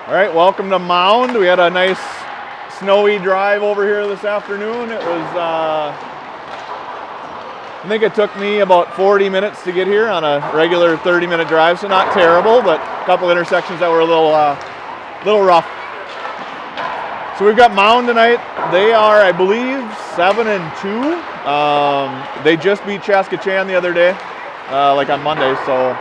All right, welcome to Mound. We had a nice snowy drive over here this afternoon. It was, I think it took me about 40 minutes to get here on a regular 30-minute drive, so not terrible, but a couple intersections that were a little rough. So we've got Mound tonight. They are, I believe, 7-2. They just beat Chaskatchan the other day, like on Monday, so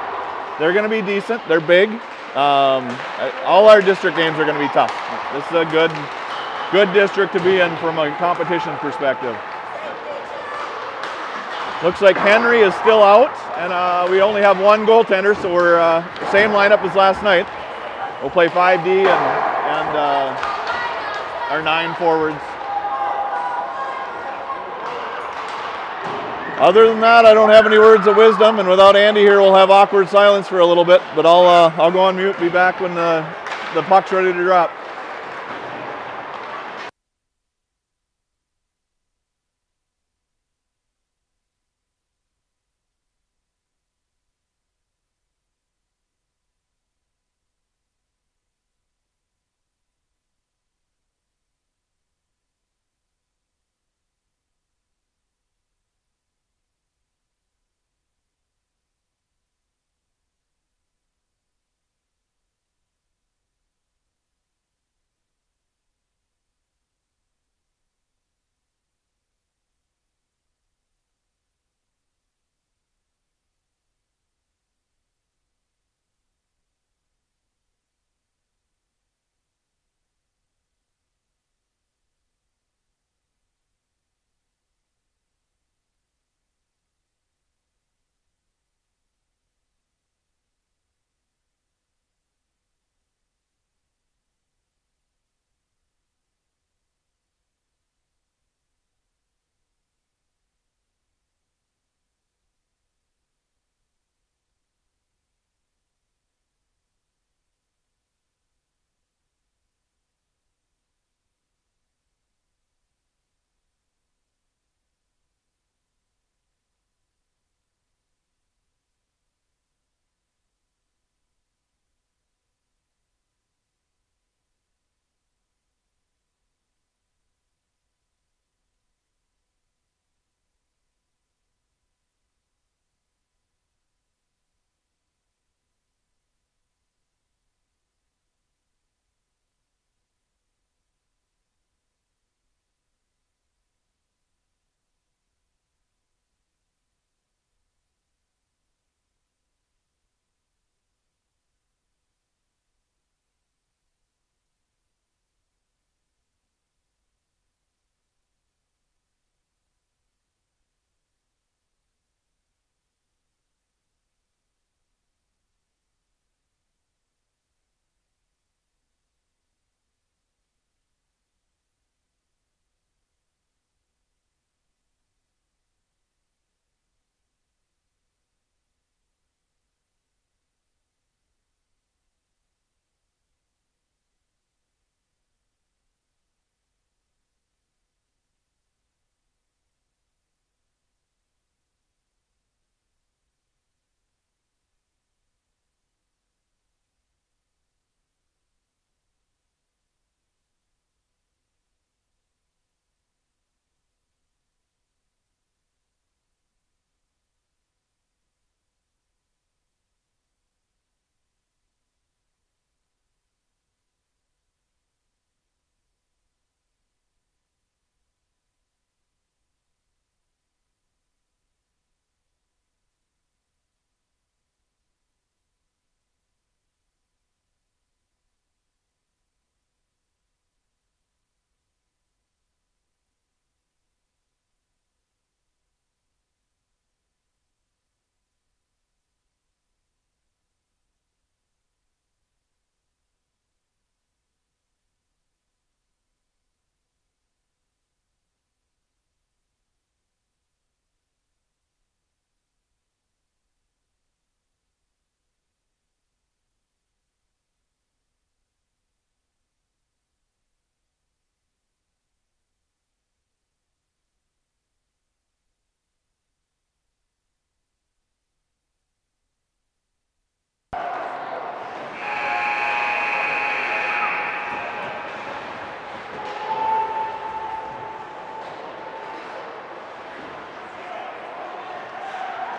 they're going to be decent. They're big. All our district games are going to be tough. This is a good district to be in from a competition perspective. Looks like Henry is still out, and we only have one goaltender, so we're same lineup as last night. We'll play 5D and our 9 forwards. Other than that, I don't have any words of wisdom, and without Andy here, we'll have awkward silence for a little bit, but I'll go on mute, be back when the puck's ready to drop.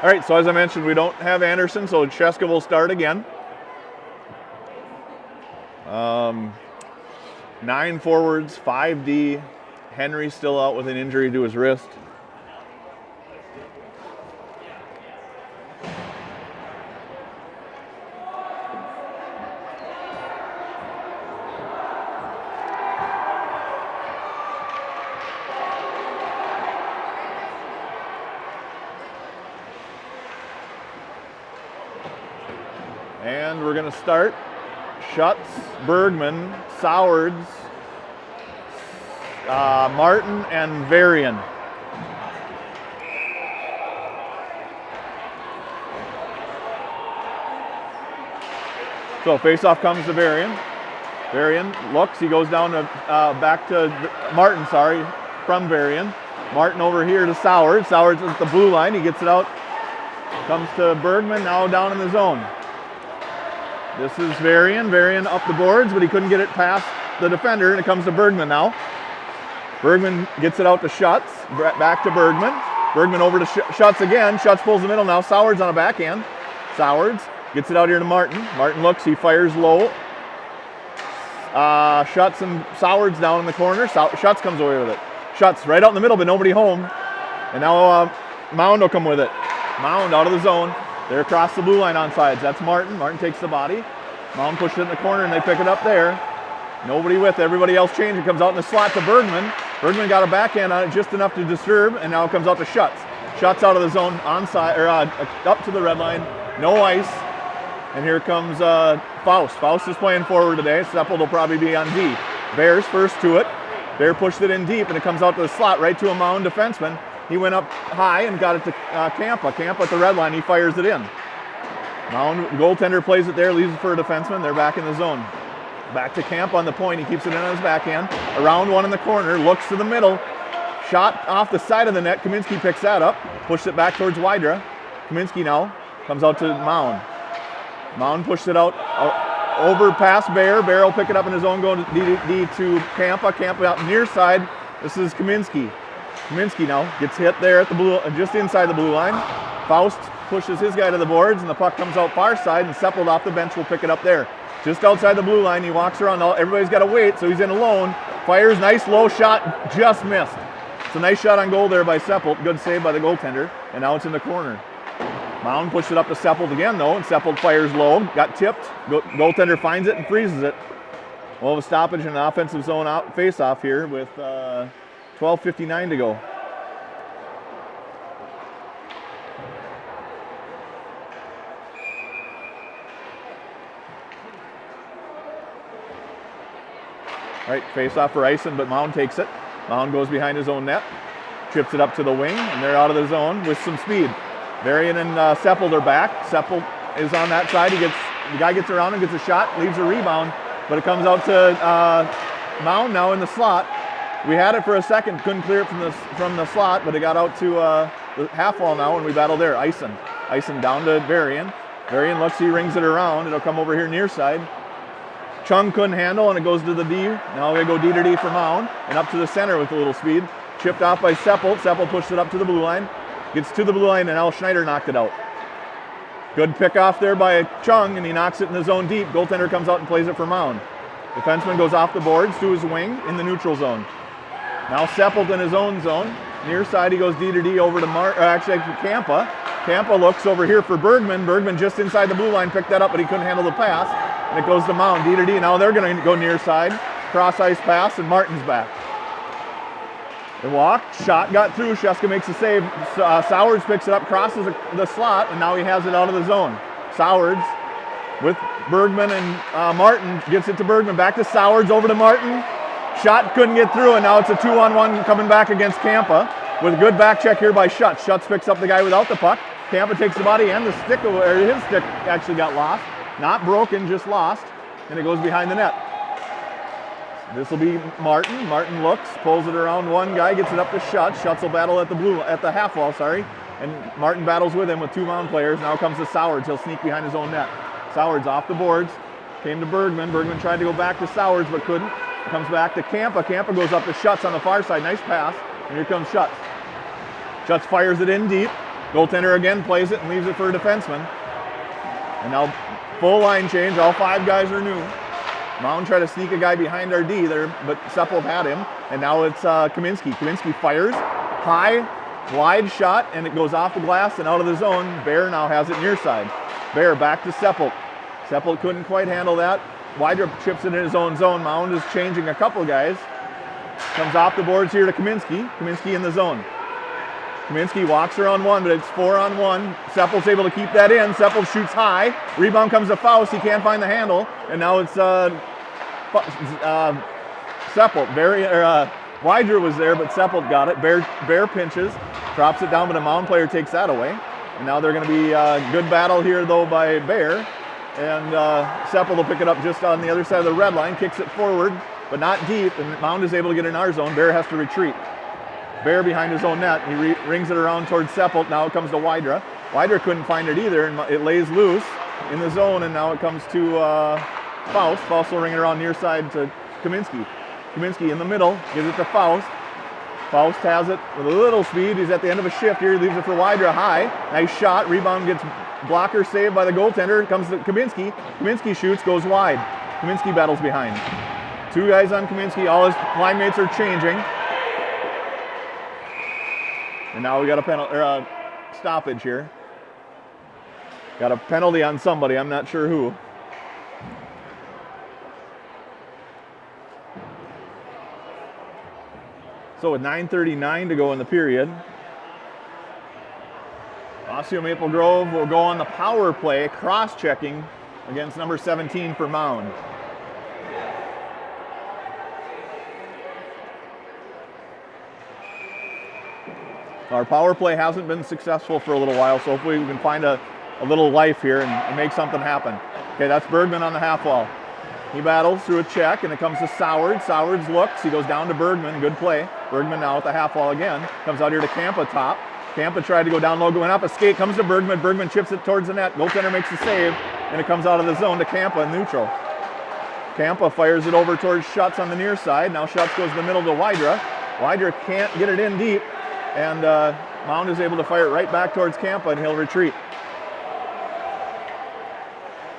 All right, so as I mentioned, we don't have Anderson, so Cheska will start again. 9 forwards, 5D. Henry's still out with an injury to his wrist. And we're going to start. Schutz, Bergman, Sowards, Martin, and Varian. So face-off comes to Varian. Varian looks, he goes down to back to Martin, from Varian. Martin over here to Sowards. Sowards is at the blue line, he gets it out. Comes to Bergman, now down in the zone. This is Varian. Varian up the boards, but he couldn't get it past the defender, and it comes to Bergman now. Bergman gets it out to Schutz, back to Bergman. Bergman over to Schutz again. Schutz pulls the middle now. Sowards on a backhand. Sowards gets it out here to Martin. Martin looks, he fires low. Schutz and Sowards down in the corner. Schutz comes away with it. Schutz right out in the middle, but nobody home. And now Mound will come with it. Mound out of the zone. They're across the blue line on sides. That's Martin. Martin takes the body. Mound pushes it in the corner, and they pick it up there. Nobody with it. Everybody else changing. Comes out in the slot to Bergman. Bergman got a backhand on it just enough to disturb, and now it comes out to Schutz. Schutz out of the zone, onside, or up to the red line. No ice. And here comes Faust. Faust is playing forward today. Seppelt will probably be on D. Bears first to it. Bear pushed it in deep, and it comes out to the slot right to a Mound defenseman. He went up high and got it to Kampa. Kampa at the red line, he fires it in. Mound goaltender plays it there, leaves it for a defenseman. They're back in the zone. Back to Kampa on the point, he keeps it in on his backhand. Around one in the corner, looks to the middle. Shot off the side of the net, Kaminsky picks that up. Pushes it back towards Wydra. Kaminsky now comes out to Mound. Mound pushed it out over past Bear. Bear will pick it up in his own goal D to Kampa. Kampa out near side. This is Kaminsky. Kaminsky now gets hit there at the blue, just inside the blue line. Faust pushes his guy to the boards, and the puck comes out far side, and Seppelt off the bench will pick it up there. Just outside the blue line, he walks around. Everybody's got to wait, so he's in alone. Fires, nice low shot, just missed. It's a nice shot on goal there by Seppelt. Good save by the goaltender, and now it's in the corner. Mound pushed it up to Seppelt again, though, and Seppelt fires low. Got tipped. Goaltender finds it and freezes it. We'll have a stoppage in an offensive zone face-off here with 12:59 to go. All right, face-off for Eisen, but Mound takes it. Mound goes behind his own net, trips it up to the wing, and they're out of the zone with some speed. Varian and Seppelt are back. Seppelt is on that side. The guy gets around and gets a shot, leaves a rebound, but it comes out to Mound now in the slot. We had it for a second, couldn't clear it from the slot, but it got out to the half wall now, and we battle there. Eisen down to Varian. Varian looks, he rings it around. It'll come over here near side. Chung couldn't handle, and it goes to the D. Now we go D to D for Mound, and up to the center with a little speed. Chipped off by Seppelt. Seppelt pushed it up to the blue line. Gets to the blue line, and Al Schneider knocked it out. Good pick off there by Chung, and he knocks it in the zone deep. Goaltender comes out and plays it for Mound. Defenseman goes off the boards to his wing in the neutral zone. Now Seppelt in his own zone. Near side, he goes D to D over to Kampa. Kampa looks over here for Bergman. Bergman just inside the blue line, picked that up, but he couldn't handle the pass. And it goes to Mound, D to D. Now they're going to go near side. Cross ice pass, and Martin's back. They walked, shot got through. Cheska makes a save. Sowards picks it up, crosses the slot, and now he has it out of the zone. Sowards with Bergman and Martin gets it to Bergman. Back to Sowards, over to Martin. Shot couldn't get through, and now it's a 2-on-1 coming back against Kampa with a good back check here by Schutz. Schutz picks up the guy without the puck. Kampa takes the body and the stick, or his stick actually got lost. Not broken, just lost, and it goes behind the net. This will be Martin. Martin looks, pulls it around one guy, gets it up to Schutz. Schutz will battle at the half wall, and Martin battles with him with two Mound players. Now comes to Sowards. He'll sneak behind his own net. Sowards off the boards, came to Bergman. Bergman tried to go back to Sowards, but couldn't. Comes back to Kampa. Kampa goes up to Schutz on the far side. Nice pass, and here comes Schutz. Schutz fires it in deep. Goaltender again plays it and leaves it for a defenseman. And now full line change, all 5 guys are new. Mound tried to sneak a guy behind our D there, but Seppelt had him. And now it's Kaminski. Kaminski fires, high, wide shot, and it goes off the glass and out of the zone. Bear now has it near side. Bear back to Seppelt. Seppelt couldn't quite handle that. Wydra chips it in his own zone. Mound is changing a couple guys. Comes off the boards here to Kaminski. Kaminski in the zone. Kaminski walks around 1, but it's 4-on-1. Seppelt's able to keep that in. Seppelt shoots high. Rebound comes to Faust. He can't find the handle. And now it's Seppelt. Wydra was there, but Seppelt got it. Bear pinches, drops it down, but a Mound player takes that away. And now they're going to be a good battle here, though, by Bear. And Seppelt will pick it up just on the other side of the red line, kicks it forward, but not deep, and Mound is able to get in our zone. Bear has to retreat. Bear behind his own net. He rings it around towards Seppelt. Now it comes to Wydra. Wydra couldn't find it either, and it lays loose in the zone, and now it comes to Faust. Faust will ring it around near side to Kaminski. Kaminski in the middle, gives it to Faust. Faust has it with a little speed. He's at the end of a shift here. He leaves it for Wydra high. Nice shot. Rebound gets blocker saved by the goaltender. Comes to Kaminski. Kaminski shoots, goes wide. Kaminski battles behind. 2 guys on Kaminski. All his line mates are changing. And now we got a penalty or a stoppage here. Got a penalty on somebody. I'm not sure who. So with 9:39 to go in the period, Osseo Maple Grove will go on the power play, cross-checking against number 17 for Mound. Our power play hasn't been successful for a little while, so hopefully we can find a little life here and make something happen. Okay, that's Bergman on the half wall. He battles through a check, and it comes to Soward. Soward looks. He goes down to Bergman. Good play. Bergman now at the half wall again. Comes out here to Kampa top. Kampa tried to go down low, going up a skate. Comes to Bergman. Bergman chips it towards the net. Goaltender makes the save, and it comes out of the zone to Kampa in neutral. Kampa fires it over towards Schutz on the near side. Now Schutz goes to the middle to Wydra. Wydra can't get it in deep, and Mound is able to fire it right back towards Kampa, and he'll retreat.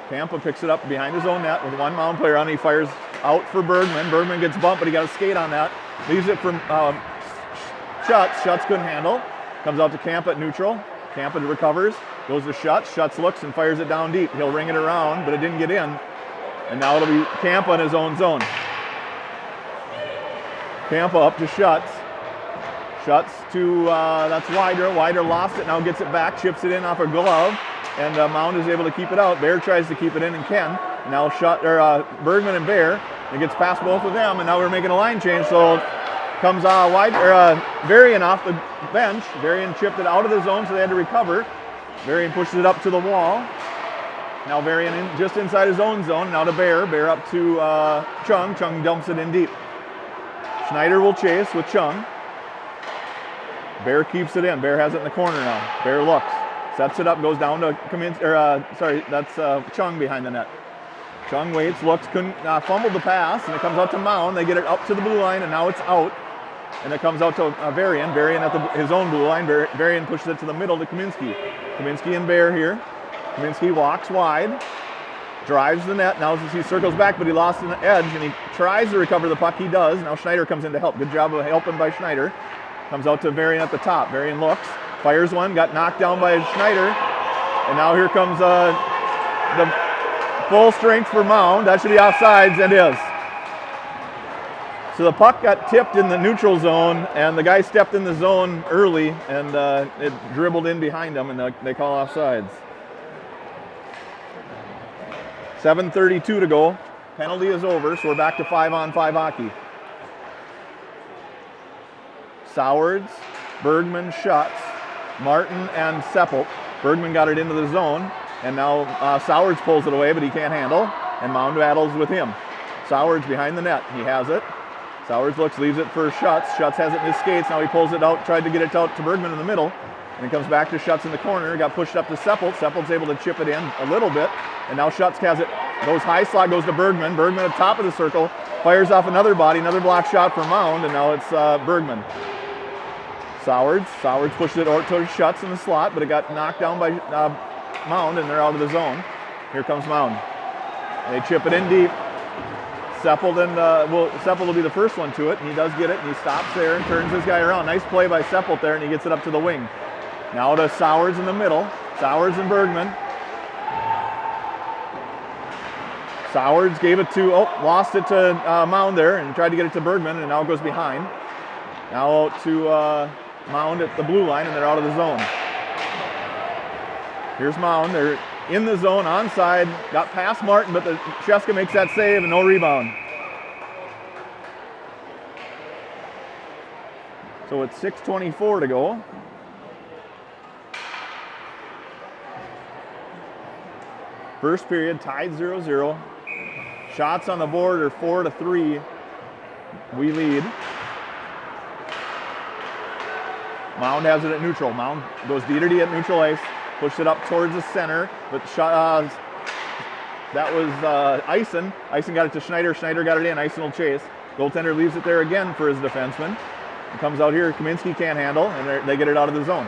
Kampa picks it up behind his own net with 1 Mound player on. He fires out for Bergman. Bergman gets bumped, but he got a skate on that. Leaves it for Schutz. Schutz couldn't handle. Comes out to Kampa at neutral. Kampa recovers. Goes to Schutz. Schutz looks and fires it down deep. He'll ring it around, but it didn't get in. And now it'll be Kampa in his own zone. Kampa up to Schutz. Schutz to, that's Wydra. Wydra lost it, now gets it back, chips it in off a glove. And Mound is able to keep it out. Bear tries to keep it in and can. Now Bergman and Bear. It gets past both of them, and now we're making a line change. So comes Varian off the bench. Varian chipped it out of the zone, so they had to recover. Varian pushes it up to the wall. Now Varian just inside his own zone. Now to Bear. Bear up to Chung. Chung dumps it in deep. Schneider will chase with Chung. Bear keeps it in. Bear has it in the corner now. Bear looks. Sets it up, goes down to that's Chung behind the net. Chung waits, looks, couldn't fumbled the pass, and it comes out to Mound. They get it up to the blue line, and now it's out. And it comes out to Varian. Varian at his own blue line. Varian pushes it to the middle to Kaminski. Kaminski and Bear here. Kaminski walks wide, drives the net. Now he circles back, but he lost an edge, and he tries to recover the puck. He does. Now Schneider comes in to help. Good job of helping by Schneider. Comes out to Varian at the top. Varian looks. Fires one, got knocked down by Schneider, and now here comes the full strength for Mound. That should be offsides, and is. So the puck got tipped in the neutral zone, and the guy stepped in the zone early, and it dribbled in behind him, and they call offsides. 7:32 to go. Penalty is over, so we're back to 5-on-5 hockey. Sowards, Bergman, Schutz, Martin, and Seppelt. Bergman got it into the zone, and now Sowards pulls it away, but he can't handle, and Mound battles with him. Sowards behind the net. He has it. Sowards looks, leaves it for Schutz. Schutz has it in his skates. Now he pulls it out, tried to get it out to Bergman in the middle, and it comes back to Schutz in the corner. Got pushed up to Seppelt. Seppelt's able to chip it in a little bit, and now Schutz has it. Goes high slot, goes to Bergman. Bergman at the top of the circle, fires off another body, another block shot for Mound, and now it's Bergman. Sowards pushed it towards Schutz in the slot, but it got knocked down by Mound, and they're out of the zone. Here comes Mound. They chip it in deep. Seppel will be the first one to it, and he does get it, and he stops there and turns his guy around. Nice play by Seppel there, and he gets it up to the wing. Now to Sowards in the middle. Sowards and Bergman. Sowards gave it to, lost it to Mound there, and tried to get it to Bergman, and now it goes behind. Now out to Mound at the blue line, and they're out of the zone. Here's Mound. They're in the zone, onside. Got past Martin, but Sheska makes that save and no rebound. So it's 6:24 to go. First period, tied 0-0. Shots on the board are 4-3. We lead. Mound has it at neutral. Mound goes D-to-D at neutral ice. Pushed it up towards the center, but that was Eisen. Eisen got it to Schneider. Schneider got it in. Eisen will chase. Goaltender leaves it there again for his defenseman. It comes out here. Kaminsky can't handle, and they get it out of the zone.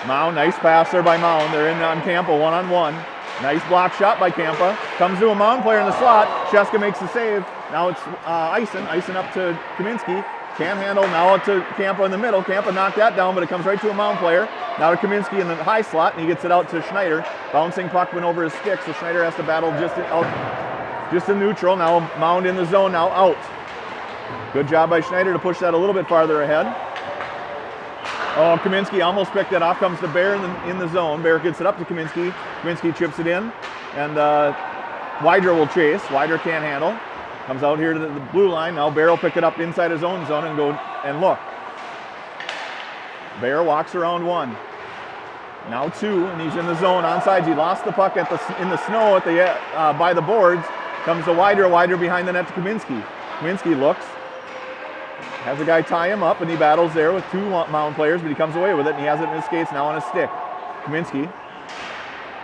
Mound, nice pass there by Mound. They're in on Campa one-on-one. Nice block shot by Campa. Comes to a Mound player in the slot. Sheska makes the save. Now it's Eisen. Eisen up to Kaminsky. Can't handle. Now out to Campa in the middle. Campa knocked that down, but it comes right to a Mound player. Now to Kaminsky in the high slot, and he gets it out to Schneider. Bouncing puck went over his stick, so Schneider has to battle just in neutral. Now Mound in the zone, now out. Good job by Schneider to push that a little bit farther ahead. Oh, Kaminsky almost picked it off. Comes to Bear in the zone. Bear gets it up to Kaminsky. Kaminsky chips it in, and Wider will chase. Wider can't handle. Comes out here to the blue line. Now Bear will pick it up inside his own zone and go and look. Bear walks around one. Now two, and he's in the zone onside. He lost the puck in the snow by the boards. Comes to Wider. Wider behind the net to Kaminsky. Kaminsky looks. Has a guy tie him up, and he battles there with two Mound players, but he comes away with it, and he has it in his skates now on his stick. Kaminsky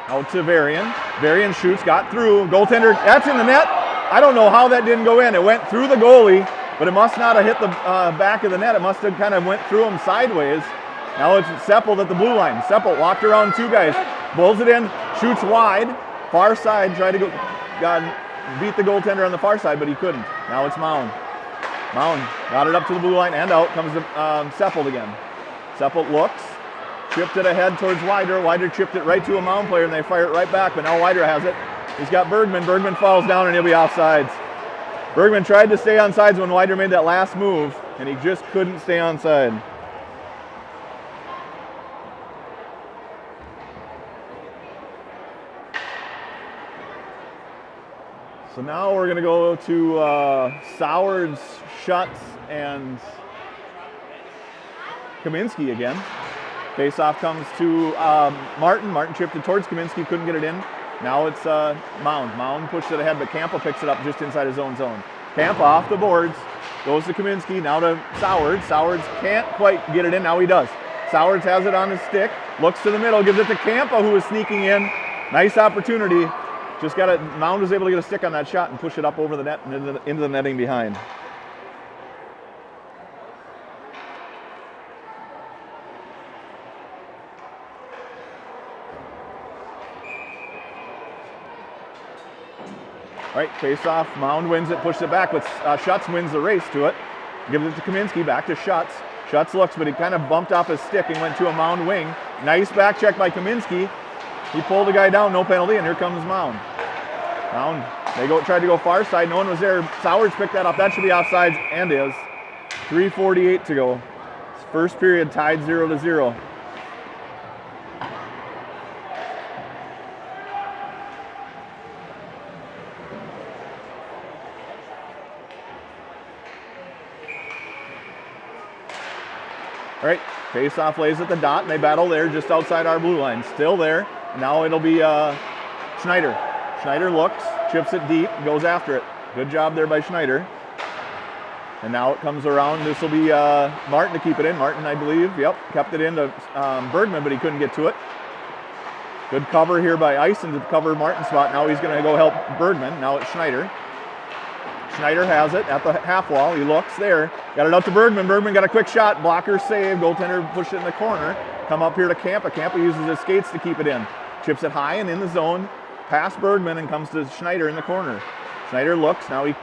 out to Varian. Varian shoots, got through. Goaltender, that's in the net. I don't know how that didn't go in. It went through the goalie, but it must not have hit the back of the net. It must have kind of went through him sideways. Now it's Seppel at the blue line. Seppel walked around two guys, bulls it in, shoots wide, far side, tried to beat the goaltender on the far side, but he couldn't. Now it's Mound. Mound got it up to the blue line and out. Comes to Seppel again. Seppel looks, chipped it ahead towards Wider. Wider chipped it right to a Mound player, and they fire it right back, but now Wider has it. He's got Bergman. Bergman falls down, and he'll be offsides. Bergman tried to stay onside when Wider made that last move, and he just couldn't stay onside. So now we're going to go to Sowards, Schutz, and Kaminsky again. Face-off comes to Martin. Martin chipped it towards Kaminsky, couldn't get it in. Now it's Mound. Mound pushed it ahead, but Campa picks it up just inside his own zone. Campa off the boards, goes to Kaminsky, now to Sowards. Sowards can't quite get it in, now he does. Sowards has it on his stick, looks to the middle, gives it to Campa, who is sneaking in. Nice opportunity. Just got it. Mound was able to get a stick on that shot and push it up over the net and into the netting behind. All right, face off. Mound wins it, pushes it back, but Schutz wins the race to it. Gives it to Kaminsky, back to Schutz. Schutz looks, but he kind of bumped off his stick and went to a Mound wing. Nice back check by Kaminsky. He pulled the guy down, no penalty, and here comes Mound. Mound, they tried to go far side, no one was there. Sowards picked that up, that should be offsides, and is. 3:48 to go. First period tied 0-0. All right, face-off lays at the dot, and they battle there just outside our blue line. Still there. Now it'll be Schneider. Schneider looks, chips it deep, goes after it. Good job there by Schneider. And now it comes around. This will be Martin to keep it in. Martin, I believe, kept it into Bergman, but he couldn't get to it. Good cover here by Eisen to cover Martin's spot. Now he's going to go help Bergman. Now it's Schneider. Schneider has it at the half wall. He looks there. Got it out to Bergman. Bergman got a quick shot. Blocker save. Goaltender pushed it in the corner. Come up here to Kampa. Kampa uses his skates to keep it in. Chips it high and in the zone. Past Bergman and comes to Schneider in the corner. Schneider looks. Now he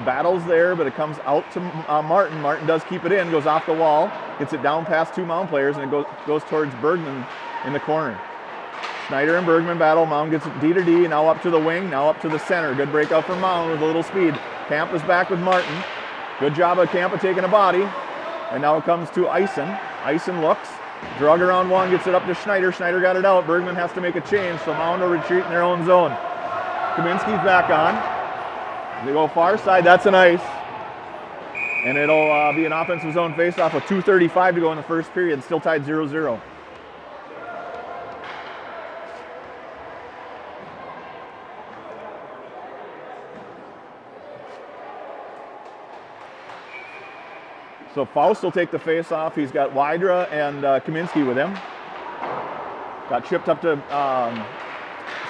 battles there, but it comes out to Martin. Martin does keep it in. Goes off the wall. Gets it down past two Mound players, and it goes towards Bergman in the corner. Schneider and Bergman battle. Mound gets D to D. Now up to the wing. Now up to the center. Good breakout from Mound with a little speed. Kampa's back with Martin. Good job of Kampa taking a body. And now it comes to Eisen. Eisen looks. Drug around one. Gets it up to Schneider. Schneider got it out. Bergman has to make a change, so Mound will retreat in their own zone. Kaminsky's back on. They go far side. That's an ice. And it'll be an offensive zone faceoff with 2:35 to go in the first period. Still tied 0-0. So Faust will take the face-off. He's got Wydra and Kaminsky with him. Got chipped up to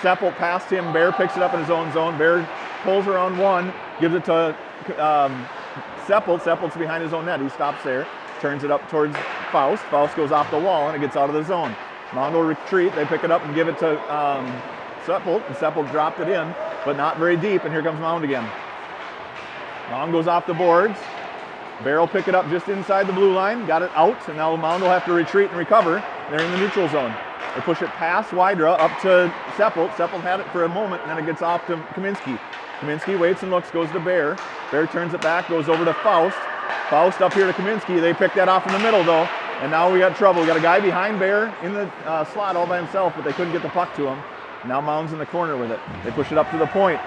Seppelt, past him. Bear picks it up in his own zone. Bear pulls around one, gives it to Seppelt. Seppelt's behind his own net. He stops there, turns it up towards Faust. Faust goes off the wall, and it gets out of the zone. Mound will retreat. They pick it up and give it to Seppelt, and Seppelt dropped it in, but not very deep, and here comes Mound again. Mound goes off the boards. Bear will pick it up just inside the blue line, got it out, and now Mound will have to retreat and recover. They're in the neutral zone. They push it past Wydra up to Seppelt. Seppelt had it for a moment, and then it gets off to Kaminsky. Kaminsky waits and looks, goes to Bear. Bear turns it back, goes over to Faust. Faust up here to Kaminsky. They pick that off in the middle, though, and now we got trouble. We got a guy behind Bear in the slot all by himself, but they couldn't get the puck to him. Now Mound's in the corner with it. They push it up to the point.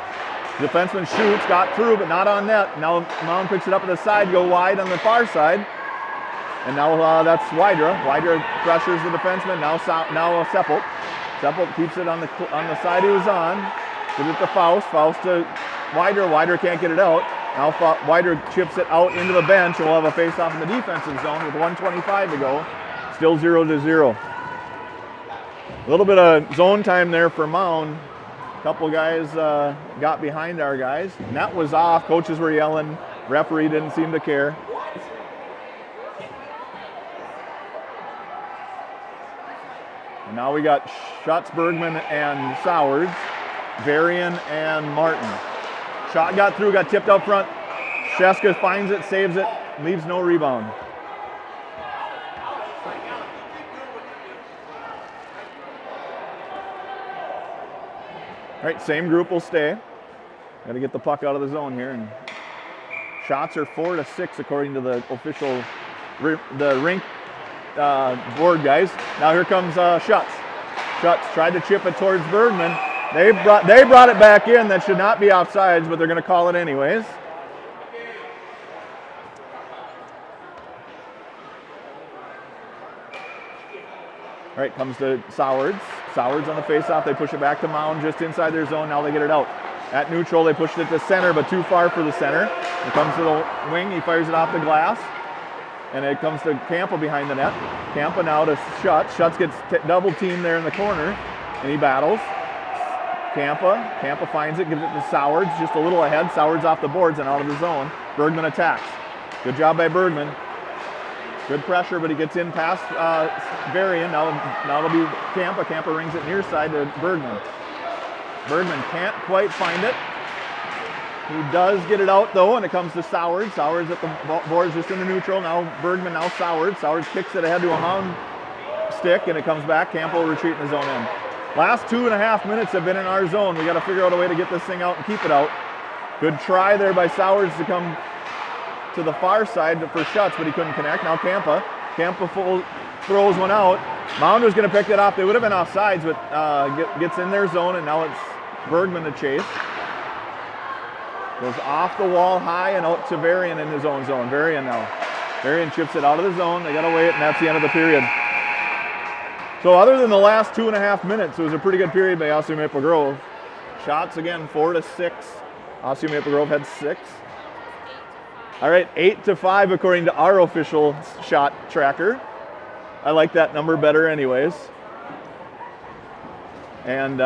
Defenseman shoots, got through, but not on net. Now Mound picks it up at the side, go wide on the far side. And now that's Wydra. Wydra pressures the defenseman. Now Seppelt. Seppelt keeps it on the side he was on. Gives it to Faust. Faust to Wydra. Wydra can't get it out. Now Wydra chips it out into the bench, and we'll have a face-off in the defensive zone with 1:25 to go. Still 0-0. A little bit of zone time there for Mound. Couple guys got behind our guys. Net was off. Coaches were yelling. Referee didn't seem to care. And now we got Schutz, Bergman, and Sowers, Varian, and Martin. Shot got through, got tipped out front. Sheska finds it, saves it, leaves no rebound. All right, same group will stay. Got to get the puck out of the zone here. And shots are 4-6 according to the official, the rink board guys. Now here comes Schutz. Schutz tried to chip it towards Bergman. They brought it back in. That should not be offsides, but they're going to call it anyways. All right, comes to Sowers. Sowers on the faceoff. They push it back to Mound just inside their zone. Now they get it out. At neutral, they pushed it to center, but too far for the center. It comes to the wing. He fires it off the glass. And it comes to Kampa behind the net. Kampa now to Schutz. Schutz gets double teamed there in the corner, and he battles. Kampa finds it, gives it to Sowers, just a little ahead. Sowers off the boards and out of the zone. Bergman attacks. Good job by Bergman. Good pressure, but he gets in past Varian. Now it'll be Kampa. Kampa rings it near side to Bergman. Bergman can't quite find it. He does get it out, though, and it comes to Sowers. Sowers at the boards just in the neutral. Now Bergman, now Sowers. Sowers kicks it ahead to a Mound stick, and it comes back. Kampa will retreat in his own end. Last 2.5 minutes have been in our zone. We got to figure out a way to get this thing out and keep it out. Good try there by Sowers to come to the far side for Schutz, but he couldn't connect. Now Kampa throws one out. Mound was going to pick that off. They would have been offsides, but gets in their zone, and now it's Bergman to chase. Goes off the wall high and out to Varian in his own zone. Varian now. Varian chips it out of the zone. They got to wait, and that's the end of the period. So other than the last 2.5 minutes, it was a pretty good period by Osseo Maple Grove. Shots again, 4-6. Osseo Maple Grove had 6. All right, 8-5 according to our official shot tracker. I like that number better anyways. And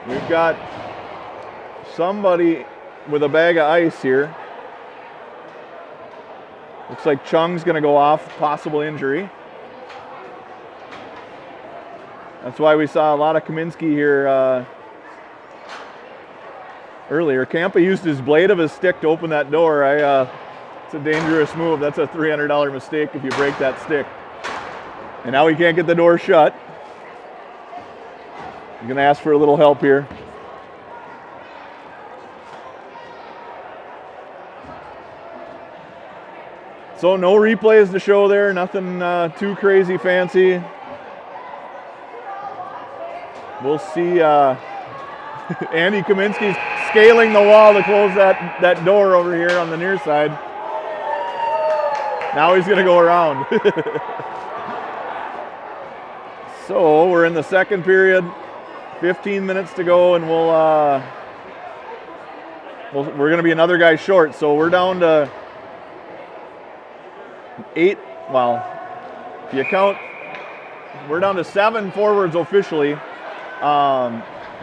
We've got somebody with a bag of ice here. Looks like Chung's going to go off, possible injury. That's why we saw a lot of Kaminsky here earlier. Kampa used his blade of his stick to open that door. It's a dangerous move. That's a $300 mistake if you break that stick. And now he can't get the door shut. He's going to ask for a little help here. So no replays to show there, nothing too crazy fancy. We'll see Andy Kaminsky's scaling the wall to close that door over here on the near side. Now he's gonna go around. So we're in the second period, 15 minutes to go, and we're gonna be another guy short. So we're down to 8, well, if you count, we're down to 7 forwards officially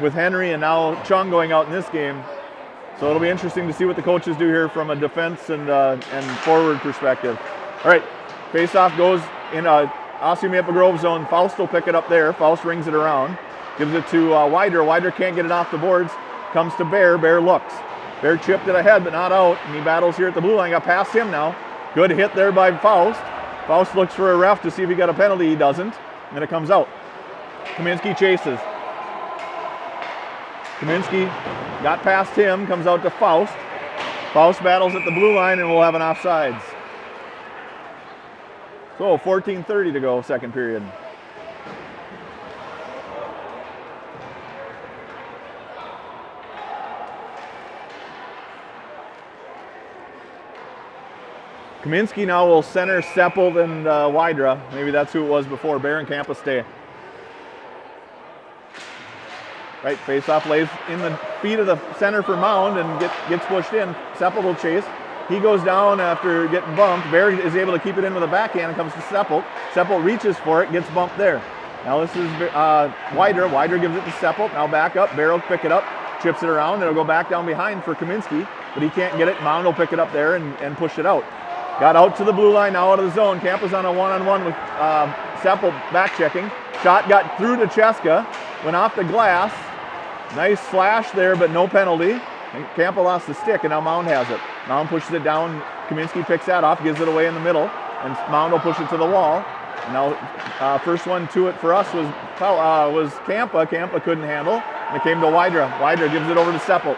with Henry and now Chung going out in this game. So it'll be interesting to see what the coaches do here from a defense and forward perspective. All right, face-off goes in a Osseo Maple Grove zone. Faust will pick it up there. Faust rings it around, gives it to Wider. Wider can't get it off the boards. Comes to Bear. Bear looks. Bear chipped it ahead, but not out, and he battles here at the blue line. Got past him now. Good hit there by Faust. Faust looks for a ref to see if he got a penalty. He doesn't. And then it comes out. Kaminsky chases. Kaminsky got past him, comes out to Faust. Faust battles at the blue line, and we'll have an offsides. So 14:30 to go, second period. Kaminsky now will center Seppold and Wydra. Maybe that's who it was before. Bear and Kampa stay. Right, face-off lays in the feet of the center for Mound and gets pushed in. Seppold will chase. He goes down after getting bumped. Bear is able to keep it in with a backhand and comes to Seppold. Seppold reaches for it, gets bumped there. Now this is Wydra. Wydra gives it to Seppold. Now back up. Bear will pick it up, chips it around. It'll go back down behind for Kaminsky, but he can't get it. Mound will pick it up there and push it out. Got out to the blue line, now out of the zone. Kampa's on a one-on-one with Seppold back checking. Shot got through to Cheska, went off the glass. Nice slash there, but no penalty. And Kampa lost the stick, and now Mound has it. Mound pushes it down. Kaminsky picks that off, gives it away in the middle, and Mound will push it to the wall. And now, first one to it for us was Kampa. Kampa couldn't handle, and it came to Wydra. Wydra gives it over to Seppold.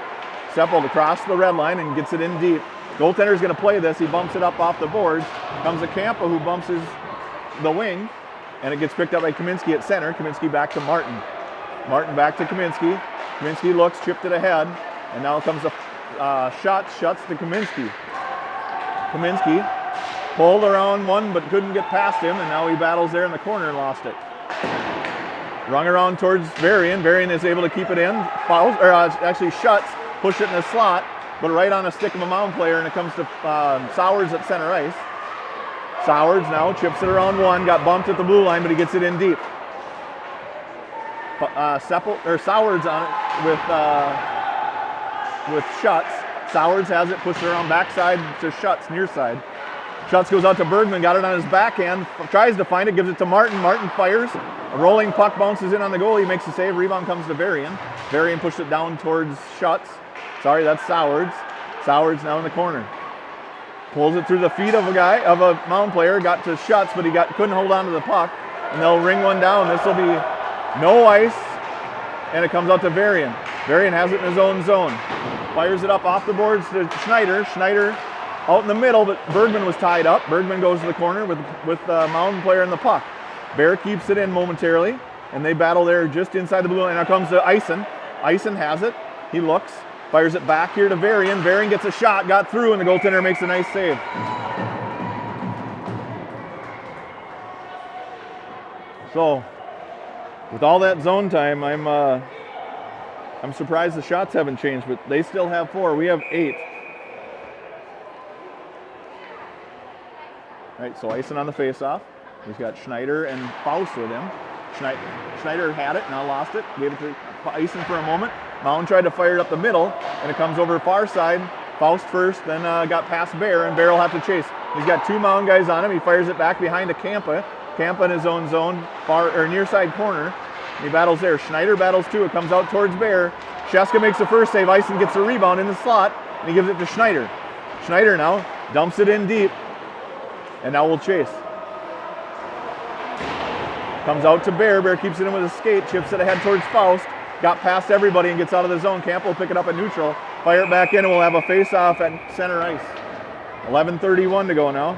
Seppold across the red line and gets it in deep. Goaltender's going to play this. He bumps it up off the boards. Comes to Kampa, who bumps the wing, and it gets picked up by Kaminsky at center. Kaminsky back to Martin. Martin back to Kaminsky. Kaminsky looks, chipped it ahead, and now comes a shuts to Kaminsky. Kaminsky pulled around one, but couldn't get past him, and now he battles there in the corner and lost it. Rung around towards Varian. Varian is able to keep it in. Fouls, or actually shuts, push it in the slot, but right on a stick of a Mound player, and it comes to Sowers at center ice. Sowers now chips it around one, got bumped at the blue line, but he gets it in deep. Sowers on it with Schutz. Sowers has it, pushed it around backside to Schutz, near side. Schutz goes out to Bergman, got it on his backhand, tries to find it, gives it to Martin. Martin fires. A rolling puck bounces in on the goal. He makes the save. Rebound comes to Varian. Varian pushed it down towards Schutz. Sorry, that's Sowers. Sowers now in the corner. Pulls it through the feet of a Mound player. Got to Schutz, but he couldn't hold on to the puck. And they'll ring one down. This will be no ice, and it comes out to Varian. Varian has it in his own zone. Fires it up off the boards to Schneider. Schneider out in the middle, but Bergman was tied up. Bergman goes to the corner with the Mound player in the puck. Bear keeps it in momentarily, and they battle there just inside the blue line. Now comes to Eisen. Eisen has it. He looks, fires it back here to Varian. Varian gets a shot, got through, and the goaltender makes a nice save. So, with all that zone time, I'm surprised the shots haven't changed, but they still have 4. We have 8. All right, so Eisen on the faceoff. He's got Schneider and Faust with him. Schneider had it, now lost it. Gave it to icing for a moment. Mound tried to fire it up the middle, and it comes over far side. Faust first, then got past Bear, and Bear will have to chase. He's got 2 Mound guys on him. He fires it back behind to Kampa. Kampa in his own zone, far or near side corner. He battles there. Schneider battles too. It comes out towards Bear. Sheska makes the first save. Ison gets the rebound in the slot, and he gives it to Schneider. Schneider now dumps it in deep, and now we'll chase. Comes out to Bear. Bear keeps it in with a skate, chips it ahead towards Faust. Got past everybody and gets out of the zone. Camp will pick it up at neutral, fire it back in, and we'll have a face-off at center ice. 11:31 to go now.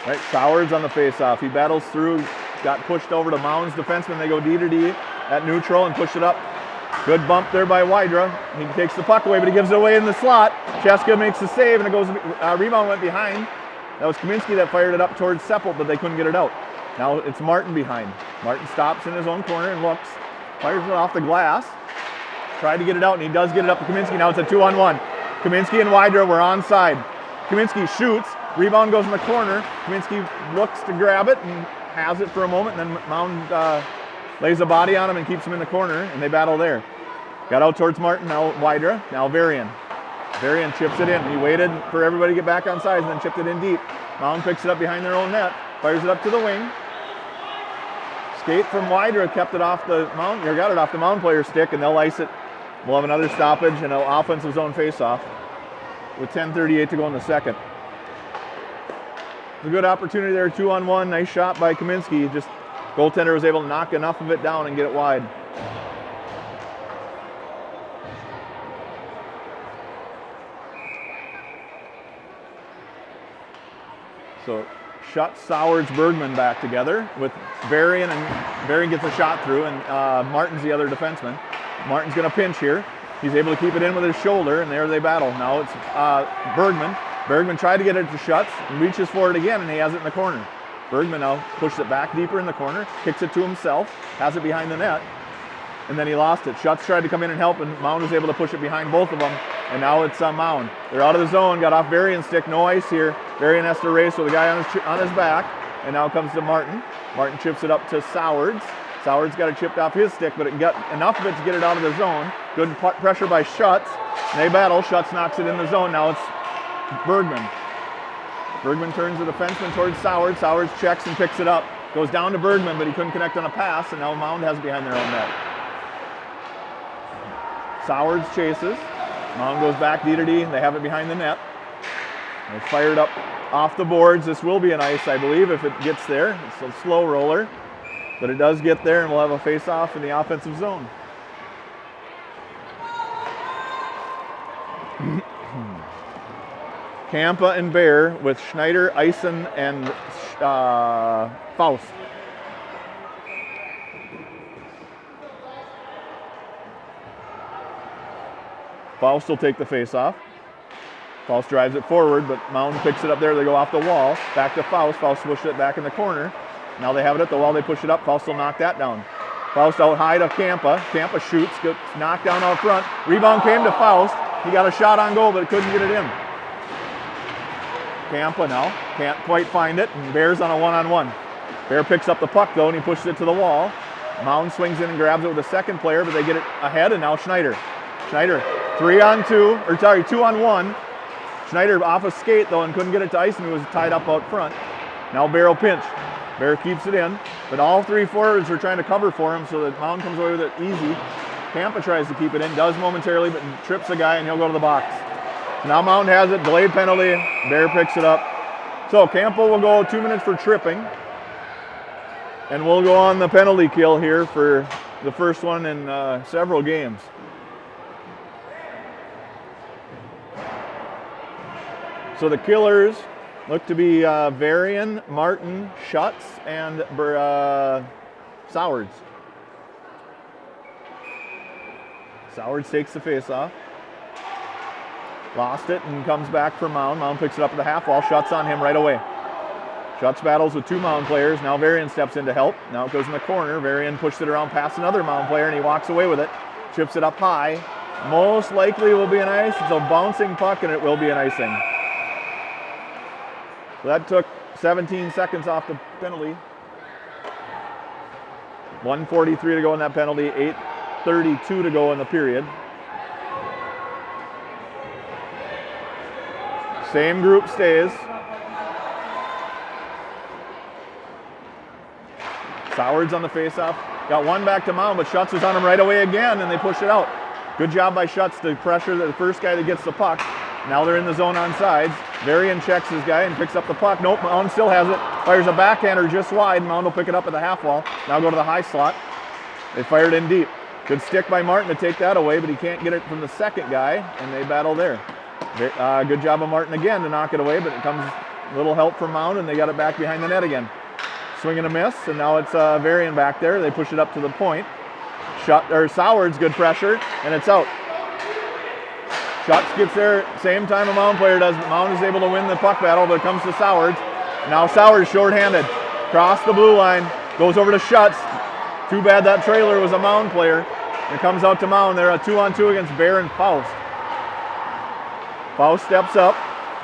Right, Sowards on the face-off. He battles through, got pushed over to Mound's defenseman. They go D to D at neutral and push it up. Good bump there by Wydra. He takes the puck away, but he gives it away in the slot. Cheska makes the save, and it goes. Rebound went behind. That was Kaminsky that fired it up towards Seppelt, but they couldn't get it out. Now it's Martin behind. Martin stops in his own corner and looks. Fires it off the glass. Tried to get it out, and he does get it up to Kaminsky. Now it's a 2-on-1. Kaminsky and Wydra were onside. Kaminsky shoots. Rebound goes in the corner. Kaminsky looks to grab it and has it for a moment, and then Mound lays a body on him and keeps him in the corner, and they battle there. Got out towards Martin, now Wydra, now Varian. Varian chips it in. He waited for everybody to get back on sides and then chipped it in deep. Mound picks it up behind their own net, fires it up to the wing. Skate from Wydra kept it off the Mound, or got it off the Mound player's stick, and they'll ice it. We'll have another stoppage and an offensive zone face-off with 10:38 to go in the second. A good opportunity there, 2-on-1. Nice shot by Kaminsky. Just goaltender was able to knock enough of it down and get it wide. So Schutz, Sowards, Bergman back together with Varian, and Varian gets a shot through, and Martin's the other defenseman. Martin's going to pinch here. He's able to keep it in with his shoulder, and there they battle. Now it's Bergman. Bergman tried to get it to Schutz and reaches for it again, and he has it in the corner. Bergman now pushes it back deeper in the corner, kicks it to himself, has it behind the net, and then he lost it. Schutz tried to come in and help, and Mound was able to push it behind both of them, and now it's Mound. They're out of the zone, got off Varian's stick, no ice here. Varian has to race with the guy on his back, and now comes to Martin. Martin chips it up to Sowards. Sowards got it chipped off his stick, but it got enough of it to get it out of the zone. Good pressure by Schutz. They battle. Schutz knocks it in the zone. Now it's Bergman. Bergman turns the defenseman towards Sowards. Sowards checks and picks it up. Goes down to Bergman, but he couldn't connect on a pass, and now Mound has it behind their own net. Sowards chases. Mound goes back D to D. They have it behind the net. They fired up off the boards. This will be an ice, I believe, if it gets there. It's a slow roller, but it does get there, and we'll have a face-off in the offensive zone. Kampa and Bear with Schneider, Ison, and Faust. Faust will take the face-off. Faust drives it forward, but Mound picks it up there. They go off the wall. Back to Faust. Faust pushed it back in the corner. Now they have it at the wall. They push it up. Faust will knock that down. Faust out high to Kampa. Kampa shoots, gets knocked down out front. Rebound came to Faust. He got a shot on goal, but couldn't get it in. Kampa now can't quite find it, and Bear's on a one-on-one. Bear picks up the puck, though, and he pushes it to the wall. Mound swings in and grabs it with a second player, but they get it ahead, and now Schneider. Schneider, 2-on-1. Schneider off a skate, though, and couldn't get it to ice, and he was tied up out front. Now Bear will pinch. Bear keeps it in, but all three forwards are trying to cover for him, so that Mound comes away with it easy. Kampa tries to keep it in, does momentarily, but trips a guy, and he'll go to the box. So now Mound has it, delayed penalty. Bear picks it up. So Kampa will go 2 minutes for tripping, and we'll go on the penalty kill here for the first one in several games. So the killers look to be Varian, Martin, Schutz, and Sowards. Sowards takes the face-off. Lost it and comes back for Mound. Mound picks it up at the half wall. Schutz on him right away. Schutz battles with 2 Mound players. Now Varian steps in to help. Now it goes in the corner. Varian pushed it around past another Mound player, and he walks away with it. chips it up high. Most likely will be an ice. It's a bouncing puck, and it will be an icing. So that took 17 seconds off the penalty. 1:43 to go in that penalty, 8:32 to go in the period. Same group stays. Sowards on the faceoff. Got one back to Mound, but Schutz was on him right away again, and they push it out. Good job by Schutz to pressure the first guy that gets the puck. Now they're in the zone on sides. Varian checks his guy and picks up the puck. Nope, Mound still has it. Fires a backhander just wide. Mound will pick it up at the half wall. Now go to the high slot. They fired in deep. Good stick by Martin to take that away, but he can't get it from the second guy, and they battle there. Good job of Martin again to knock it away, but it comes a little help from Mound, and they got it back behind the net again. Swing and a miss, and now it's Varian back there. They push it up to the point. Sowards, good pressure, and it's out. Schutz gets there same time a Mound player does, but Mound is able to win the puck battle, but it comes to Sowards. Now Sowards shorthanded. Cross the blue line, goes over to Schutz. Too bad that trailer was a Mound player. It comes out to Mound. They're a 2-on-2 against Bear and Faust. Faust steps up.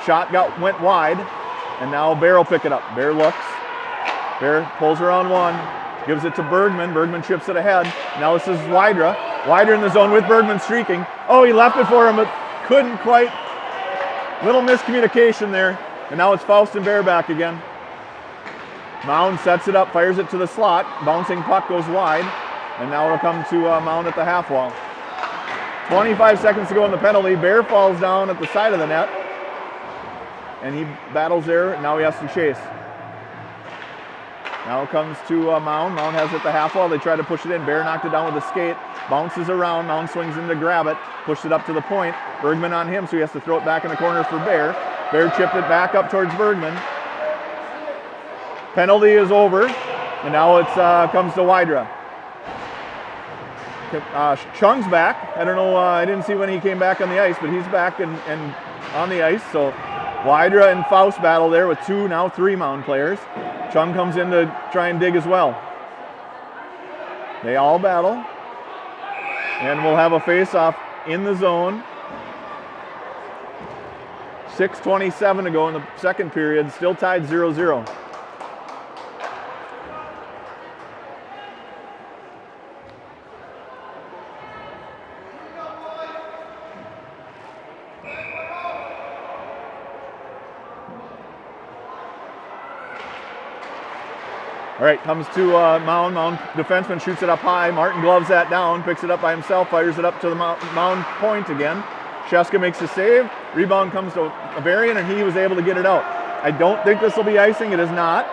Shot went wide, and now Bear will pick it up. Bear looks. Bear pulls around one. Gives it to Bergman. Bergman chips it ahead. Now this is Wydra. Wydra in the zone with Bergman streaking. Oh, he left it for him, but couldn't quite. Little miscommunication there. And now it's Faust and Bear back again. Mound sets it up, fires it to the slot. Bouncing puck goes wide. And now it'll come to Mound at the half wall. 25 seconds to go in the penalty. Bear falls down at the side of the net. And he battles there. Now he has to chase. Now it comes to Mound. Mound has it at the half wall. They try to push it in. Bear knocked it down with a skate. Bounces around. Mound swings in to grab it. Pushed it up to the point. Bergman on him, so he has to throw it back in the corner for Bear. Bear chipped it back up towards Bergman. Penalty is over. And now it comes to Wydra. Chung's back. I don't know. I didn't see when he came back on the ice, but he's back and on the ice. So Wydra and Faust battle there with now three Mound players. Chung comes in to try and dig as well. They all battle. And we'll have a face-off in the zone. 6:27 to go in the second period. Still tied 0-0. All right, comes to Mound. Mound defenseman shoots it up high. Martin gloves that down, picks it up by himself, fires it up to the Mound point again. Sheska makes a save. Rebound comes to Varian, and he was able to get it out. I don't think this will be icing. It is not.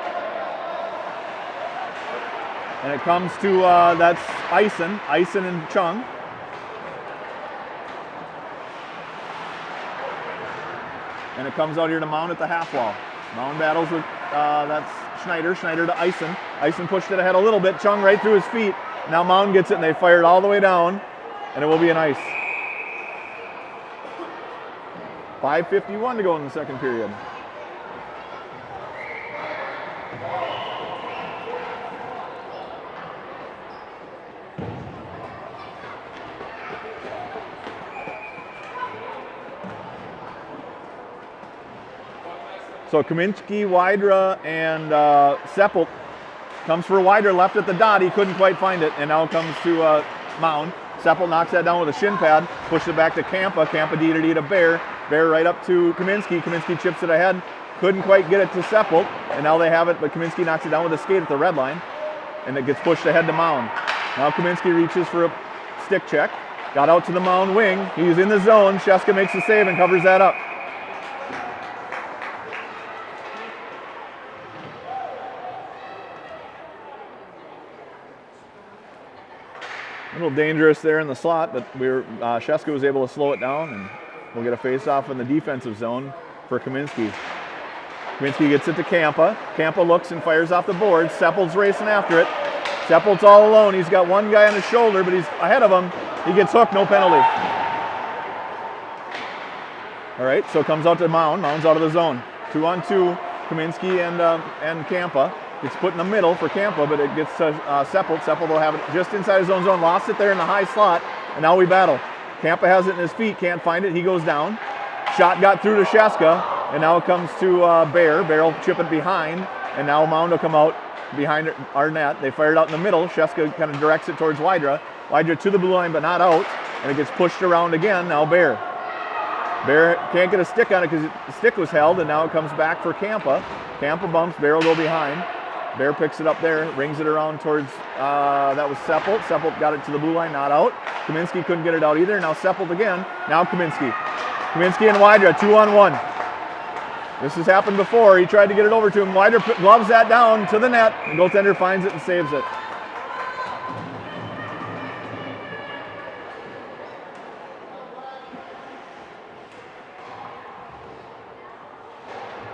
And it comes to, that's Eisen and Chung. And it comes out here to Mound at the half wall. Mound battles with, that's Schneider to Eisen. Eisen pushed it ahead a little bit. Chung right through his feet. Now Mound gets it, and they fire it all the way down, and it will be an ice. 5:51 to go in the second period. So Kaminsky, Wydra, and Seppelt comes for Wydra, left at the dot. He couldn't quite find it, and now it comes to Mound. Seppelt knocks that down with a shin pad, pushes it back to Kampa. Kampa D to Bear. Bear right up to Kaminsky. Kaminsky chips it ahead. Couldn't quite get it to Seppelt, and now they have it, but Kaminsky knocks it down with a skate at the red line, and it gets pushed ahead to Mound. Now Kaminsky reaches for a stick check. Got out to the Mound wing. He's in the zone. Sheska makes the save and covers that up. A little dangerous there in the slot, but Sheska was able to slow it down, and we'll get a face-off in the defensive zone for Kaminsky. Kaminsky gets it to Kampa. Kampa looks and fires off the board. Seppelt's racing after it. Seppelt's all alone. He's got one guy on his shoulder, but he's ahead of him. He gets hooked, no penalty. All right, so it comes out to Mound. Mound's out of the zone. 2-on-2, Kaminsky and Kampa. It's put in the middle for Kampa, but it gets to Seppelt. Seppelt will have it just inside his own zone. Lost it there in the high slot. and now we battle. Kampa has it in his feet, can't find it, he goes down. Shot got through to Sheska, and now it comes to Bear. Bear will chip it behind, and now Mound will come out behind our net. They fire it out in the middle. Sheska kind of directs it towards Wydra. Wydra to the blue line, but not out, and it gets pushed around again. Now Bear. Bear can't get a stick on it because the stick was held, and now it comes back for Kampa. Kampa bumps, Bear will go behind. Bear picks it up there, rings it around towards, that was Seppelt. Seppelt got it to the blue line, not out. Kaminsky couldn't get it out either. Now Seppelt again. Now Kaminsky. Kaminsky and Wydra, 2-on-1. This has happened before. He tried to get it over to him. Wydra gloves that down to the net. The goaltender finds it and saves it.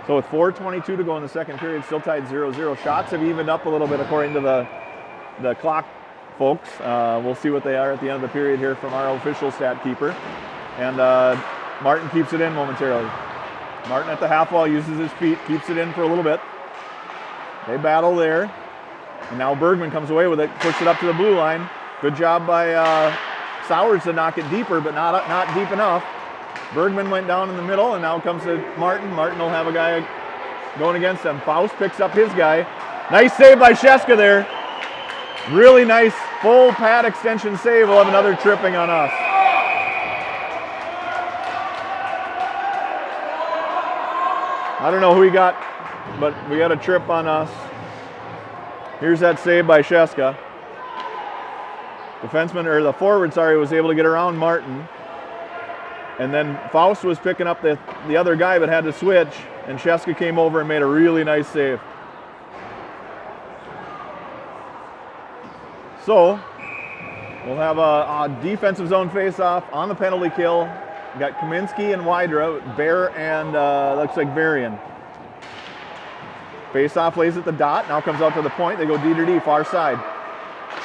So with 4:22 to go in the second period, still tied 0-0. Shots have evened up a little bit according to the clock folks. We'll see what they are at the end of the period here from our official stat keeper. And Martin keeps it in momentarily. Martin at the half wall uses his feet, keeps it in for a little bit. They battle there. And now Bergman comes away with it, puts it up to the blue line. Good job by Sowers to knock it deeper, but not deep enough. Bergman went down in the middle, and now comes to Martin. Martin will have a guy going against him. Faust picks up his guy. Nice save by Sheska there. Really nice full pad extension save. We'll have another tripping on us. I don't know who he got, but we got a trip on us. Here's that save by Sheska. The forward, was able to get around Martin. And then Faust was picking up the other guy, but had to switch, and Sheska came over and made a really nice save. So we'll have a defensive zone face-off on the penalty kill. We got Kaminsky and Wydra, Bear and looks like Varian. Face-off lays at the dot, now comes out to the point. They go D to D, far side.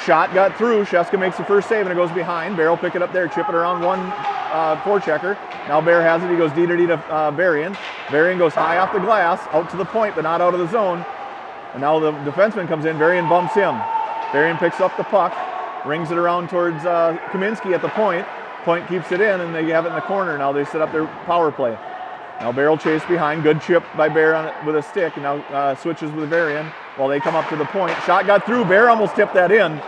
Shot got through, Sheska makes the first save, and it goes behind. Bear will pick it up there, chip it around one forechecker. Now Bear has it, he goes D to D to Varian. Varian goes high off the glass, out to the point, but not out of the zone. And now the defenseman comes in, Varian bumps him. Varian picks up the puck, rings it around towards Kaminsky at the point. Point keeps it in, and they have it in the corner. Now they set up their power play. Now Bear will chase behind, good chip by Bear on it with a stick, and now switches with Varian while they come up to the point. Shot got through, Bear almost tipped that in.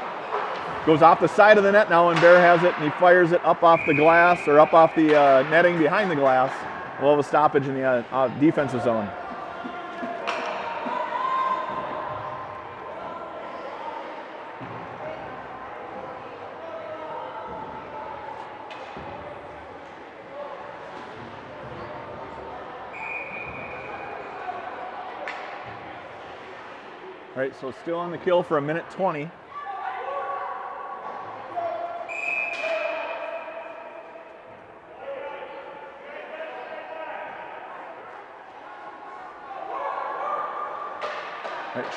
Goes off the side of the net now, and Bear has it, and he fires it up off the glass, or up off the netting behind the glass. We'll have a stoppage in the defensive zone. All right, so still on the kill for 1:20.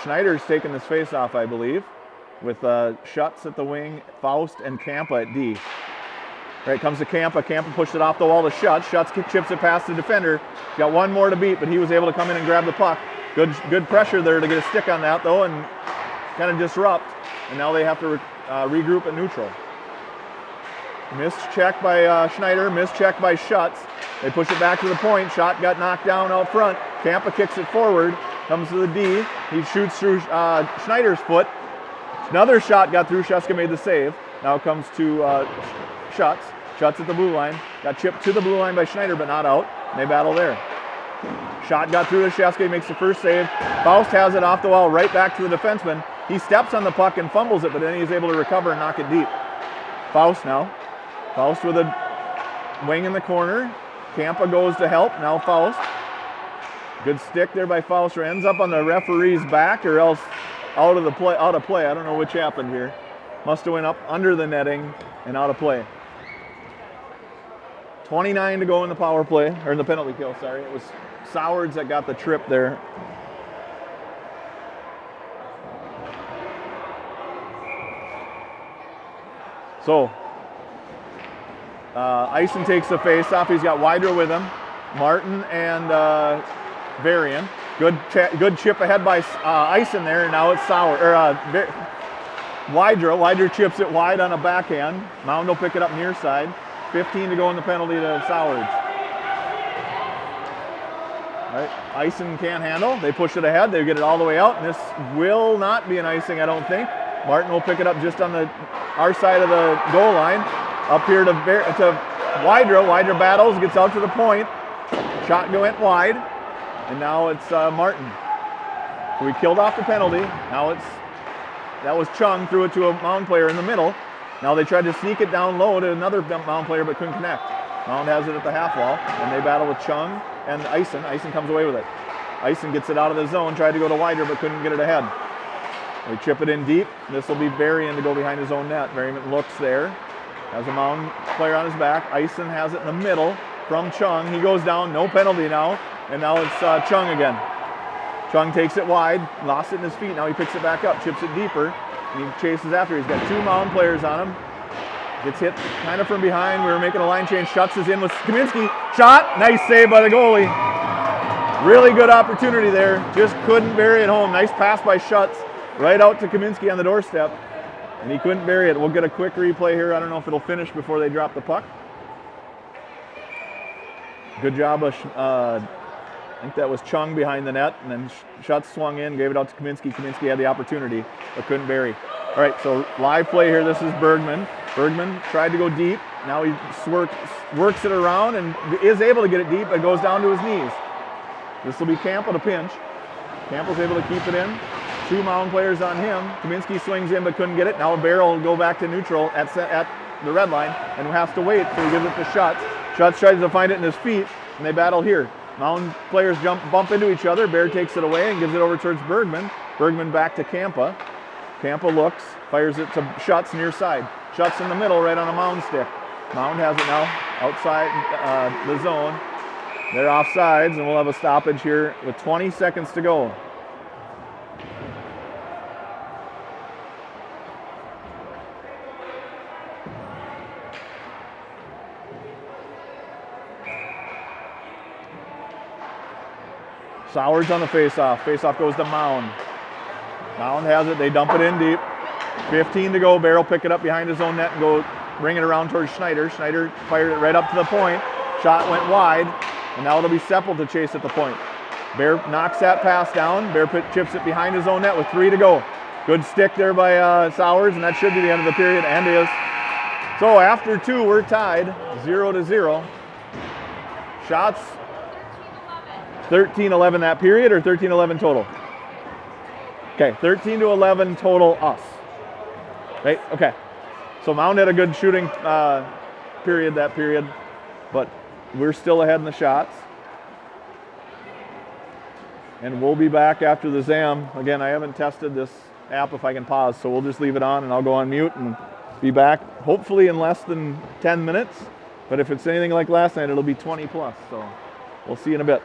Schneider's taking this face-off, I believe, with Schutz at the wing, Faust, and Kampa at D. Right, comes to Kampa. Kampa pushed it off the wall to Schutz. Schutz chips it past the defender. Got one more to beat, but he was able to come in and grab the puck. Good pressure there to get a stick on that, though, and kind of disrupt. And now they have to regroup at neutral. Missed check by Schneider, missed check by Schutz. They push it back to the point. Shot got knocked down out front. Kampa kicks it forward. Comes to the D. He shoots through Schneider's foot. Another shot got through. Sheska made the save. Now comes to Schutz. Schutz at the blue line. Got chipped to the blue line by Schneider, but not out. And they battle there. Shot got through to Sheska. He makes the first save. Faust has it off the wall right back to the defenseman. He steps on the puck and fumbles it, but then he's able to recover and knock it deep. Faust now. Faust with a wing in the corner. Kampa goes to help. Now Faust. Good stick there by Faust. Ends up on the referee's back, or else out of play. I don't know which happened here. Must have went up under the netting and out of play. 29 to go in the power play, or in the penalty kill, sorry. It was Sowers that got the trip there. So, Eisen takes the face off. He's got Wydra with him. Martin and Varian. Good chip ahead by Eisen there, and now it's Wydra chips it wide on a backhand. Mound will pick it up near side. 15 to go in the penalty to Sowards. All right, icing can't handle. They push it ahead. They get it all the way out. And this will not be an icing, I don't think. Martin will pick it up just on our side of the goal line. Up here to Wydra. Wydra battles, gets out to the point. Shot went wide. And now it's Martin. So we killed off the penalty. Now that was Chung, threw it to a Mound player in the middle. Now they tried to sneak it down low to another Mound player but couldn't connect. Mound has it at the half wall, and they battle with Chung and Ison. Ison comes away with it. Ison gets it out of the zone, tried to go to Wydra but couldn't get it ahead. They chip it in deep. This will be Berrien to go behind his own net. Berrien looks there, has a Mound player on his back. Ison has it in the middle from Chung. He goes down, no penalty now, and now it's Chung again. Chung takes it wide, lost it in his feet. Now he picks it back up, chips it deeper, and he chases after. He's got two Mound players on him. Gets hit kind of from behind. We were making a line change. Schutz is in with Kaminsky. Shot. Nice save by the goalie. Really good opportunity there. Just couldn't bury it home. Nice pass by Schutz. Right out to Kaminsky on the doorstep. And he couldn't bury it. We'll get a quick replay here. I don't know if it'll finish before they drop the puck. Good job of, I think that was Chung behind the net. And then Schutz swung in, gave it out to Kaminsky. Kaminsky had the opportunity, but couldn't bury. All right, so live play here. This is Bergman. Bergman tried to go deep. Now he works it around and is able to get it deep, but goes down to his knees. This will be Campbell to pinch. Campbell's able to keep it in. Two Mound players on him. Kaminsky swings in but couldn't get it. Now Barrel will go back to neutral at the red line and has to wait, so he gives it to Schutz. Schutz tries to find it in his feet, and they battle here. Mound players bump into each other. Bear takes it away and gives it over towards Bergman. Bergman back to Campa. Campa looks, fires it to Schutz near side. Schutz in the middle, right on a Mound stick. Mound has it now outside the zone. They're offsides, and we'll have a stoppage here with 20 seconds to go. Sowards on the faceoff. Faceoff goes to Mound. Mound has it. They dump it in deep. 15 to go. Bear will pick it up behind his own net and go bring it around towards Schneider. Schneider fired it right up to the point. Shot went wide, and now it'll be Seppel to chase at the point. Bear knocks that pass down. Bear chips it behind his own net with 3 to go. Good stick there by Sowards, and that should be the end of the period, and is. So after 2, we're tied 0-0. Shots 13-11 that period, or 13-11 total? Okay, 13-11 total us. Right, okay. So Mound had a good shooting period that period, but we're still ahead in the shots. And we'll be back after the ZAM. Again, I haven't tested this app if I can pause, so we'll just leave it on and I'll go on mute and be back hopefully in less than 10 minutes. But if it's anything like last night, it'll be 20 plus. So we'll see you in a bit.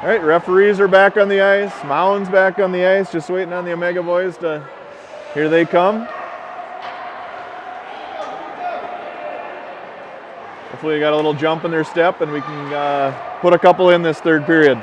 All right, referees are back on the ice. Mound's back on the ice, just waiting on the Omega boys to, here they come. Hopefully they got a little jump in their step and we can put a couple in this third period.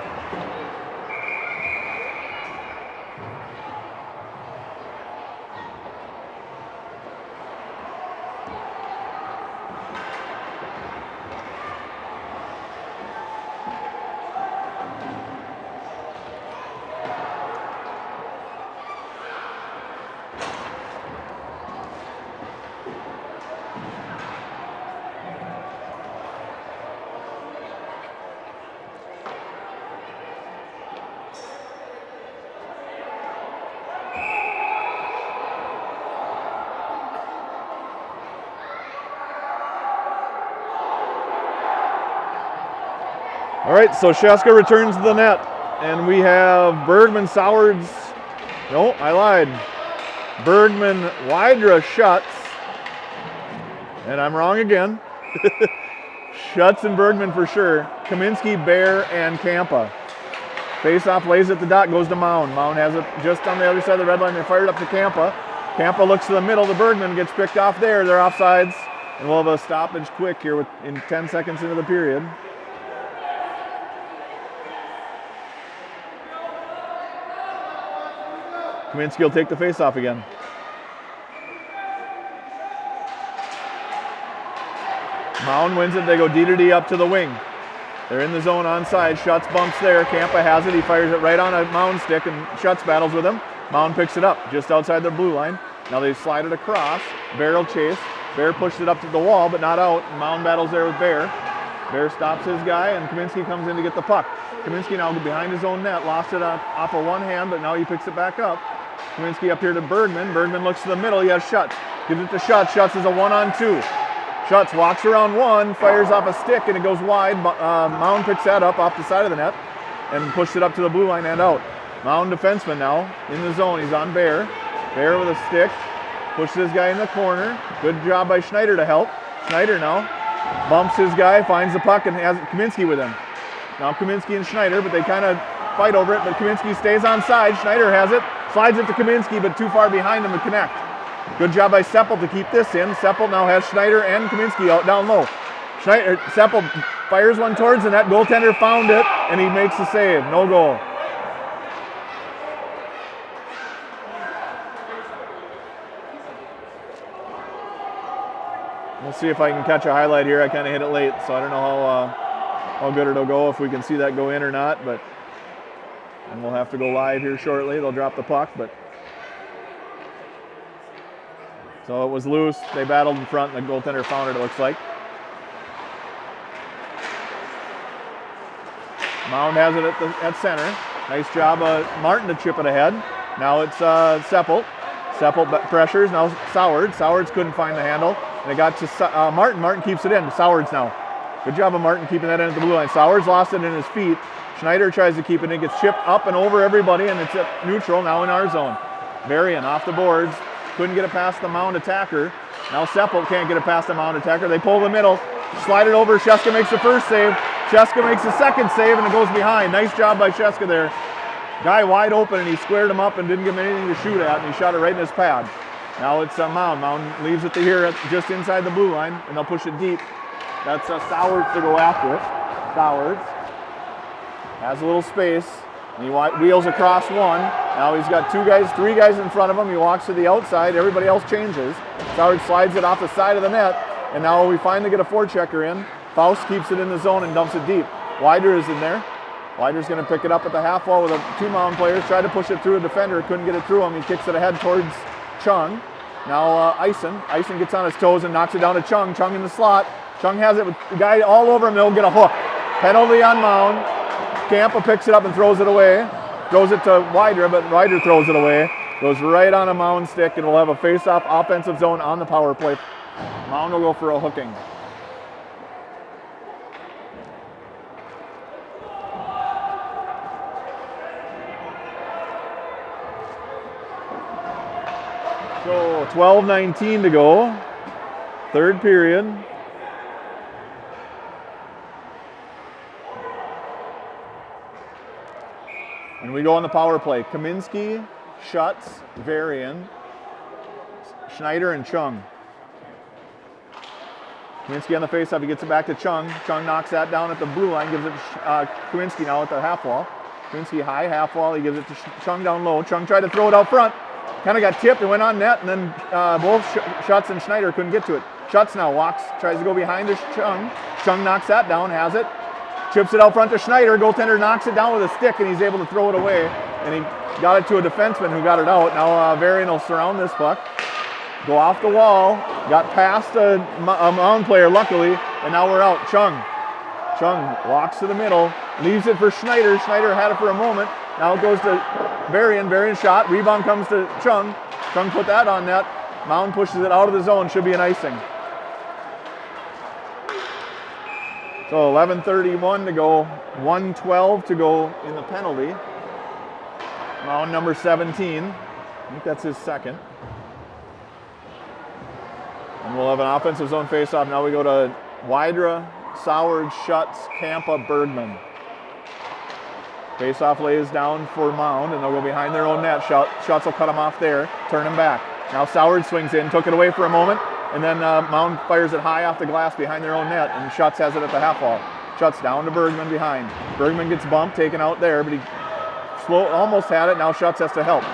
All right, so Sheska returns to the net, and we have Bergman, Sowards. No, I lied. Bergman, Wydra, Schutz, and I'm wrong again. Schutz and Bergman for sure. Kaminsky, Bear, and Kampa. Face-off lays at the dot, goes to Mound. Mound has it just on the other side of the red line. They fired up to Kampa. Kampa looks to the middle. The Bergman gets picked off there. They're offsides, and we'll have a stoppage quick here in 10 seconds into the period. Kaminsky will take the face-off again. Mound wins it. They go D to D up to the wing. They're in the zone onside. Schutz bumps there. Kampa has it. He fires it right on a Mound stick, and Schutz battles with him. Mound picks it up just outside the blue line. Now they slide it across. Bear will chase. Bear pushed it up to the wall, but not out. Mound battles there with Bear. Bear stops his guy, and Kaminsky comes in to get the puck. Kaminsky now behind his own net. Lost it off of one hand, but now he picks it back up. Kaminsky up here to Bergman. Bergman looks to the middle. He has Schutz. Gives it to Schutz. Schutz is a 1-on-2. Schutz walks around one, fires off a stick, and it goes wide. Mound picks that up off the side of the net and pushes it up to the blue line and out. Mound defenseman now in the zone. He's on Bear. Bear with a stick. Pushes his guy in the corner. Good job by Schneider to help. Schneider now bumps his guy, finds the puck, and has Kaminsky with him. Now Kaminsky and Schneider, but they kind of fight over it, but Kaminsky stays on side. Schneider has it. Slides it to Kaminsky, but too far behind him to connect. Good job by Seppel to keep this in. Seppel now has Schneider and Kaminsky out down low. Seppel fires one towards the net. Goaltender found it, and he makes the save. No goal. We'll see if I can catch a highlight here. I kind of hit it late, so I don't know how good it'll go, if we can see that go in or not, but and we'll have to go live here shortly. They'll drop the puck, but so it was loose. They battled in front, and the goaltender found it, it looks like. Mound has it at center. Nice job of Martin to chip it ahead. Now it's Seppel. Seppel pressures, now Sowards. Sowards couldn't find the handle, and it got to Martin. Martin keeps it in to Sowards now. Good job of Martin keeping that in at the blue line. Sowards lost it in his feet. Schneider tries to keep it in, gets chipped up and over everybody, and it's at neutral, now in our zone. Varian off the boards, couldn't get it past the Mound attacker. Now Seppel can't get it past the Mound attacker. They pull the middle, slide it over. Sheska makes the first save. Sheska makes the second save, and it goes behind. Nice job by Sheska there. Guy wide open, and he squared him up and didn't give him anything to shoot at, and he shot it right in his pad. Now it's Mound. Mound leaves it to here just inside the blue line, and they'll push it deep. That's Sowards to go after it. Sowards has a little space, and he wheels across one. Now he's got three guys in front of him. He walks to the outside. Everybody else changes. Sowards slides it off the side of the net, and now we finally get a forechecker in. Faust keeps it in the zone and dumps it deep. Wider is in there. Wider's going to pick it up at the half wall with two Mound players. Tried to push it through a defender. Couldn't get it through him. He kicks it ahead towards Chung. Now Eisen. Eisen gets on his toes and knocks it down to Chung. Chung in the slot. Chung has it with the guy all over him. They'll get a hook. Penalty on Mound. Kampa picks it up and throws it away. Throws it to Wider, but Wider throws it away. Goes right on a Mound stick, and we'll have a face-off offensive zone on the power play. Mound will go for a hooking. So 12:19 to go. Third period. we go on the power play. Kaminsky, Schutz, Varian, Schneider, and Chung. Kaminsky on the faceoff, he gets it back to Chung. Chung knocks that down at the blue line, gives it to Kaminsky now at the half wall. Kaminsky high, half wall, he gives it to Chung down low. Chung tried to throw it out front, kind of got tipped and went on net, and then both Schutz and Schneider couldn't get to it. Schutz now walks, tries to go behind to Chung. Chung knocks that down, has it, chips it out front to Schneider. Goaltender knocks it down with a stick, and he's able to throw it away, and he got it to a defenseman who got it out. Now Varian will surround this puck. Go off the wall, got past a Mound player luckily, and now we're out. Chung walks to the middle, leaves it for Schneider. Schneider had it for a moment. Now it goes to Varian. Varian shot, rebound comes to Chung. Chung put that on net. Mound pushes it out of the zone, should be an icing. So 11:31 to go, 1:12 to go in the penalty. Mound number 17, I think that's his second. And we'll have an offensive zone faceoff. Now we go to Wydra, Sowards, Schutz, Kampa, Bergman. Faceoff lays down for Mound, and they'll go behind their own net. Schutz will cut him off there, turn him back. Now Sowards swings in, took it away for a moment, and then Mound fires it high off the glass behind their own net, and Schutz has it at the half wall. Schutz down to Bergman behind. Bergman gets bumped, taken out there, but he almost had it. Now Schutz has to help.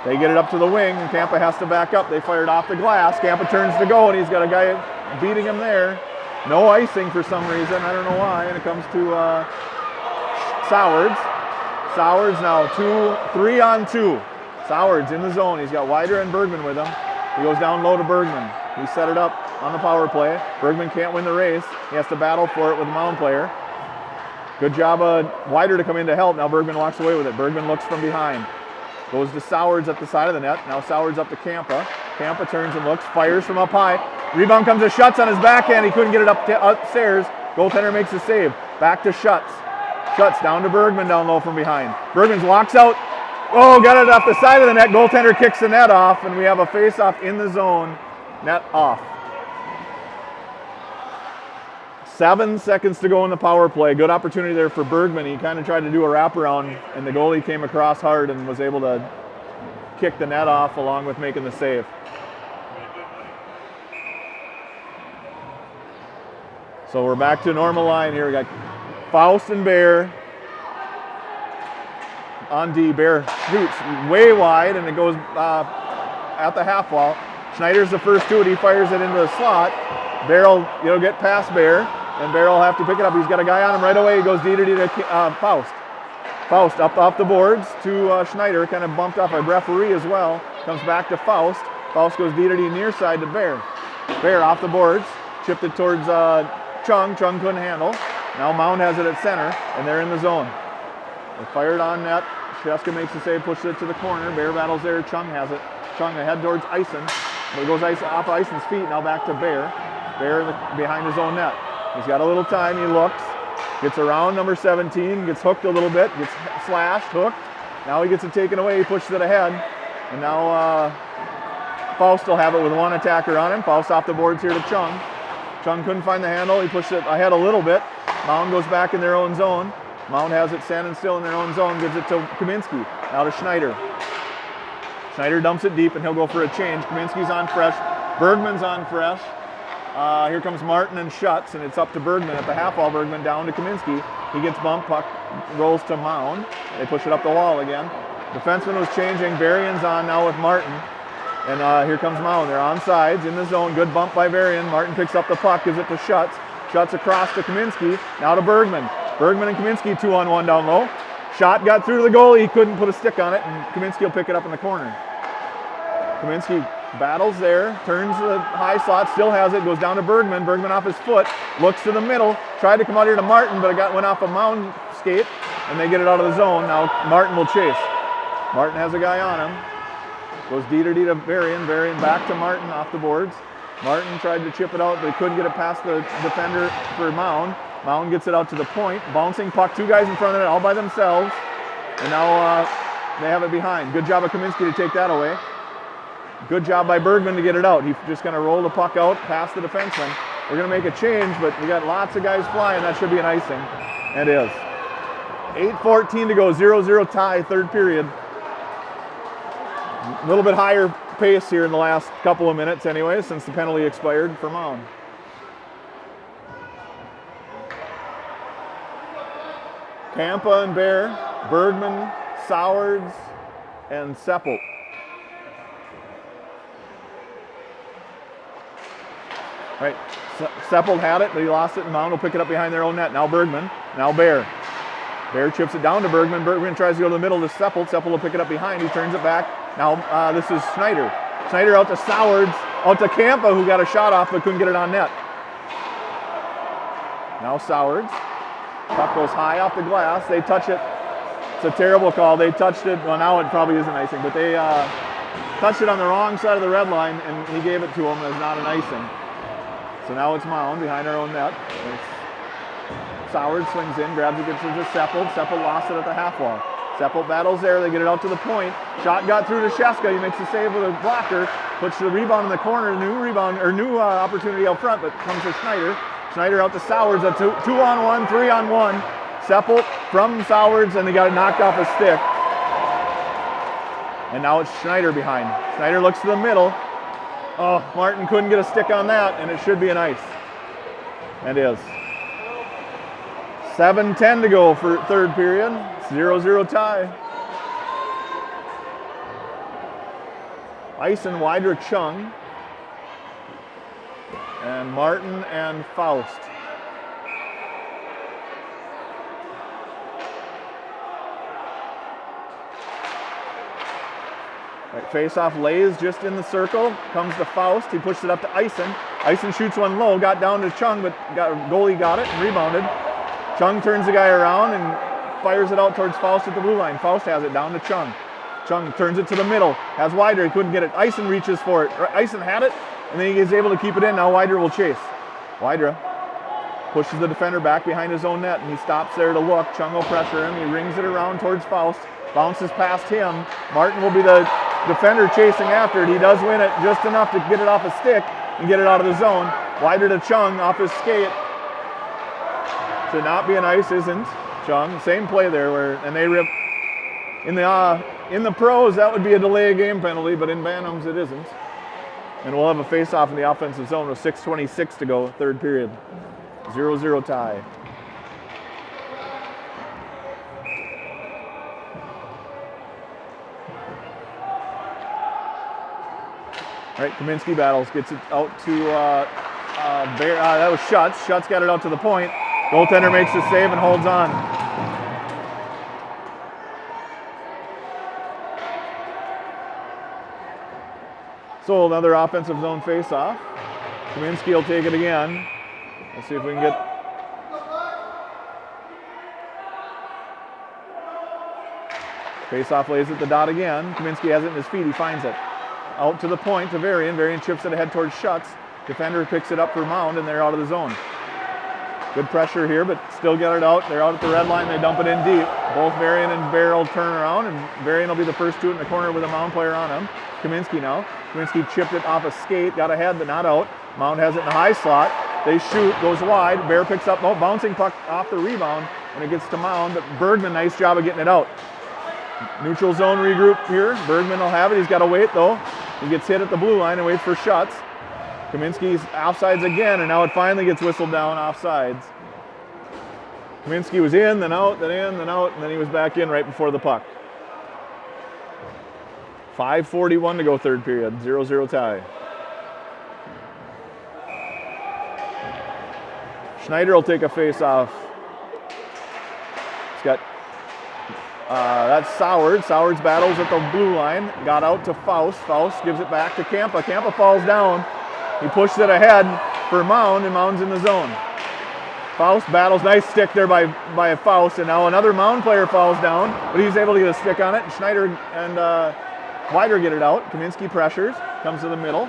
They get it up to the wing, and Kampa has to back up. They fired off the glass. Kampa turns to go, and he's got a guy beating him there. No icing for some reason. I don't know why. And it comes to Sowards. Sowards now 3-on-2. Sowards in the zone. He's got Wydra and Bergman with him. He goes down low to Bergman. He set it up on the power play. Bergman can't win the race. He has to battle for it with the Mound player. Good job of Wydra to come in to help. Now Bergman walks away with it. Bergman looks from behind. Goes to Sowards at the side of the net. Now Sowards up to Kampa. Kampa turns and looks, fires from up high. Rebound comes to Schutz on his backhand. He couldn't get it upstairs. Goaltender makes the save. Back to Schutz. Schutz down to Bergman down low from behind. Bergman walks out. Oh, got it off the side of the net. Goaltender kicks the net off, and we have a face-off in the zone. Net off. 7 seconds to go in the power play. Good opportunity there for Bergman. He kind of tried to do a wraparound, and the goalie came across hard and was able to kick the net off along with making the save. So we're back to normal line here. We got Faust and Bear. On D, Bear shoots way wide, and it goes at the half wall. Schneider's the first to it. He fires it into the slot. Bear will get past Bear, and Bear will have to pick it up. He's got a guy on him right away. He goes D to Faust. Faust up off the boards to Schneider, kind of bumped off a referee as well. Comes back to Faust. Faust goes D near side to Bear. Bear off the boards, chipped it towards Chung. Chung couldn't handle. Now Mound has it at center, and they're in the zone. They fired on net. Sheska makes the save, pushes it to the corner. Bear battles there. Chung has it. Chung ahead towards Eisen. But it goes off Eisen's feet. Now back to Bear. Bear behind his own net. He's got a little time. He looks. Gets around number 17. Gets hooked a little bit. Gets slashed, hooked. Now he gets it taken away. He pushes it ahead. And now Faust will have it with one attacker on him. Faust off the boards here to Chung. Chung couldn't find the handle. He pushed it ahead a little bit. Mound goes back in their own zone. Mound has it standing still in their own zone, gives it to Kaminsky. Now to Schneider. Schneider dumps it deep, and he'll go for a change. Kaminsky's on fresh. Bergman's on fresh. Here comes Martin and Schutz, and it's up to Bergman at the half wall. Bergman down to Kaminsky. He gets bumped, puck rolls to Mound. They push it up the wall again. Defenseman was changing. Varian's on now with Martin. And here comes Mound. They're on sides in the zone. Good bump by Varian. Martin picks up the puck, gives it to Schutz. Schutz across to Kaminsky. Now to Bergman. Bergman and Kaminsky 2-on-1 down low. Shot got through to the goalie. He couldn't put a stick on it, and Kaminsky will pick it up in the corner. Kaminsky battles there, turns the high slot, still has it, goes down to Bergman. Bergman off his foot, looks to the middle, tried to come out here to Martin, but it went off a Mound skate, and they get it out of the zone. Now Martin will chase. Martin has a guy on him. Goes D to Varian. Varian back to Martin off the boards. Martin tried to chip it out, but he couldn't get it past the defender for Mound. Mound gets it out to the point. Bouncing puck, two guys in front of it all by themselves. And now they have it behind. Good job of Kaminsky to take that away. Good job by Bergman to get it out. He's just going to roll the puck out past the defenseman. We're going to make a change, but we got lots of guys flying. That should be an icing. It is. 8:14 to go, 0-0 tie, third period. A little bit higher pace here in the last couple of minutes anyway, since the penalty expired for Mound. Kampa and Bear, Bergman, Sowards, and Seppelt. Right, Seppelt had it, but he lost it, and Mound will pick it up behind their own net. Now Bergman, now Bear. Bear chips it down to Bergman. Bergman tries to go to the middle to Seppelt. Seppelt will pick it up behind. He turns it back. Now this is Schneider. Schneider out to Sowards, out to Kampa, who got a shot off but couldn't get it on net. Now Sowards. Puck goes high off the glass. They touch it. It's a terrible call. They touched it. Well, now it probably isn't icing, but they touched it on the wrong side of the red line, and he gave it to him as not an icing. So now it's Mound behind our own net. Sowards swings in, grabs it, gets it to Seppelt. Seppelt lost it at the half wall. Seppelt battles there. They get it out to the point. Shot got through to Sheska. He makes the save with a blocker. Puts the rebound in the corner. New opportunity out front, but comes to Schneider. Schneider out to Sowards. A 2-on-1, 3-on-1. Seppelt from Sowards, and they got it knocked off a stick. And now it's Schneider behind. Schneider looks to the middle. Oh, Martin couldn't get a stick on that, and it should be an ice. And it is. 7:10 to go for third period. 0-0 tie. Ice and Wydra Chung. And Martin and Faust. Right, face-off lays just in the circle. Comes to Faust. He pushes it up to Eisen. Eisen shoots one low. Got down to Chung, but goalie got it and rebounded. Chung turns the guy around and fires it out towards Faust at the blue line. Faust has it down to Chung. Chung turns it to the middle. Has Wydra. He couldn't get it. Eisen reaches for it. Eisen had it, and then he is able to keep it in. Now Wydra will chase. Wydra pushes the defender back behind his own net, and he stops there to look. Chung will pressure him. He rings it around towards Faust. Bounces past him. Martin will be the defender chasing after it. He does win it just enough to get it off a stick and get it out of the zone. Wydra to Chung off his skate. Should not be an ice, isn't. Chung, same play there, and they rip. In the pros, that would be a delay of game penalty, but in Bantams it isn't. And we'll have a face-off in the offensive zone with 6:26 to go, third period. 0-0 tie. All right, Kaminsky battles, gets it out to Bear. That was Schutz. Schutz got it out to the point. Goaltender makes the save and holds on. So another offensive zone face-off. Kaminsky will take it again. Let's see if we can get. Face-off lays at the dot again. Kaminsky has it in his feet. He finds it. Out to the point to Varian. Varian chips it ahead towards Schutz. Defender picks it up for Mound, and they're out of the zone. Good pressure here, but still get it out. They're out at the red line. They dump it in deep. Both Varian and Bear will turn around, and Varian will be the first to it in the corner with a Mound player on him. Kaminsky now. Kaminsky chipped it off a skate, got ahead, but not out. Mound has it in the high slot. They shoot, goes wide. Bear picks up, bouncing puck off the rebound, and it gets to Mound, but Bergman, nice job of getting it out. Neutral zone regroup here. Bergman will have it. He's got to wait, though. He gets hit at the blue line and waits for Schutz. Kaminsky's offsides again, and now it finally gets whistled down offsides. Kaminsky was in, then out, then in, then out, and then he was back in right before the puck. 5:41 to go third period, 0-0 tie. Schneider will take a face-off. He's got, that's Sowards. Sowards battles at the blue line, got out to Faust. Faust gives it back to Kampa. Kampa falls down. He pushes it ahead for Mound, and Mound's in the zone. Faust battles, nice stick there by Faust, and now another Mound player falls down, but he's able to get a stick on it, and Schneider and Wydra get it out. Kaminsky pressures, comes to the middle.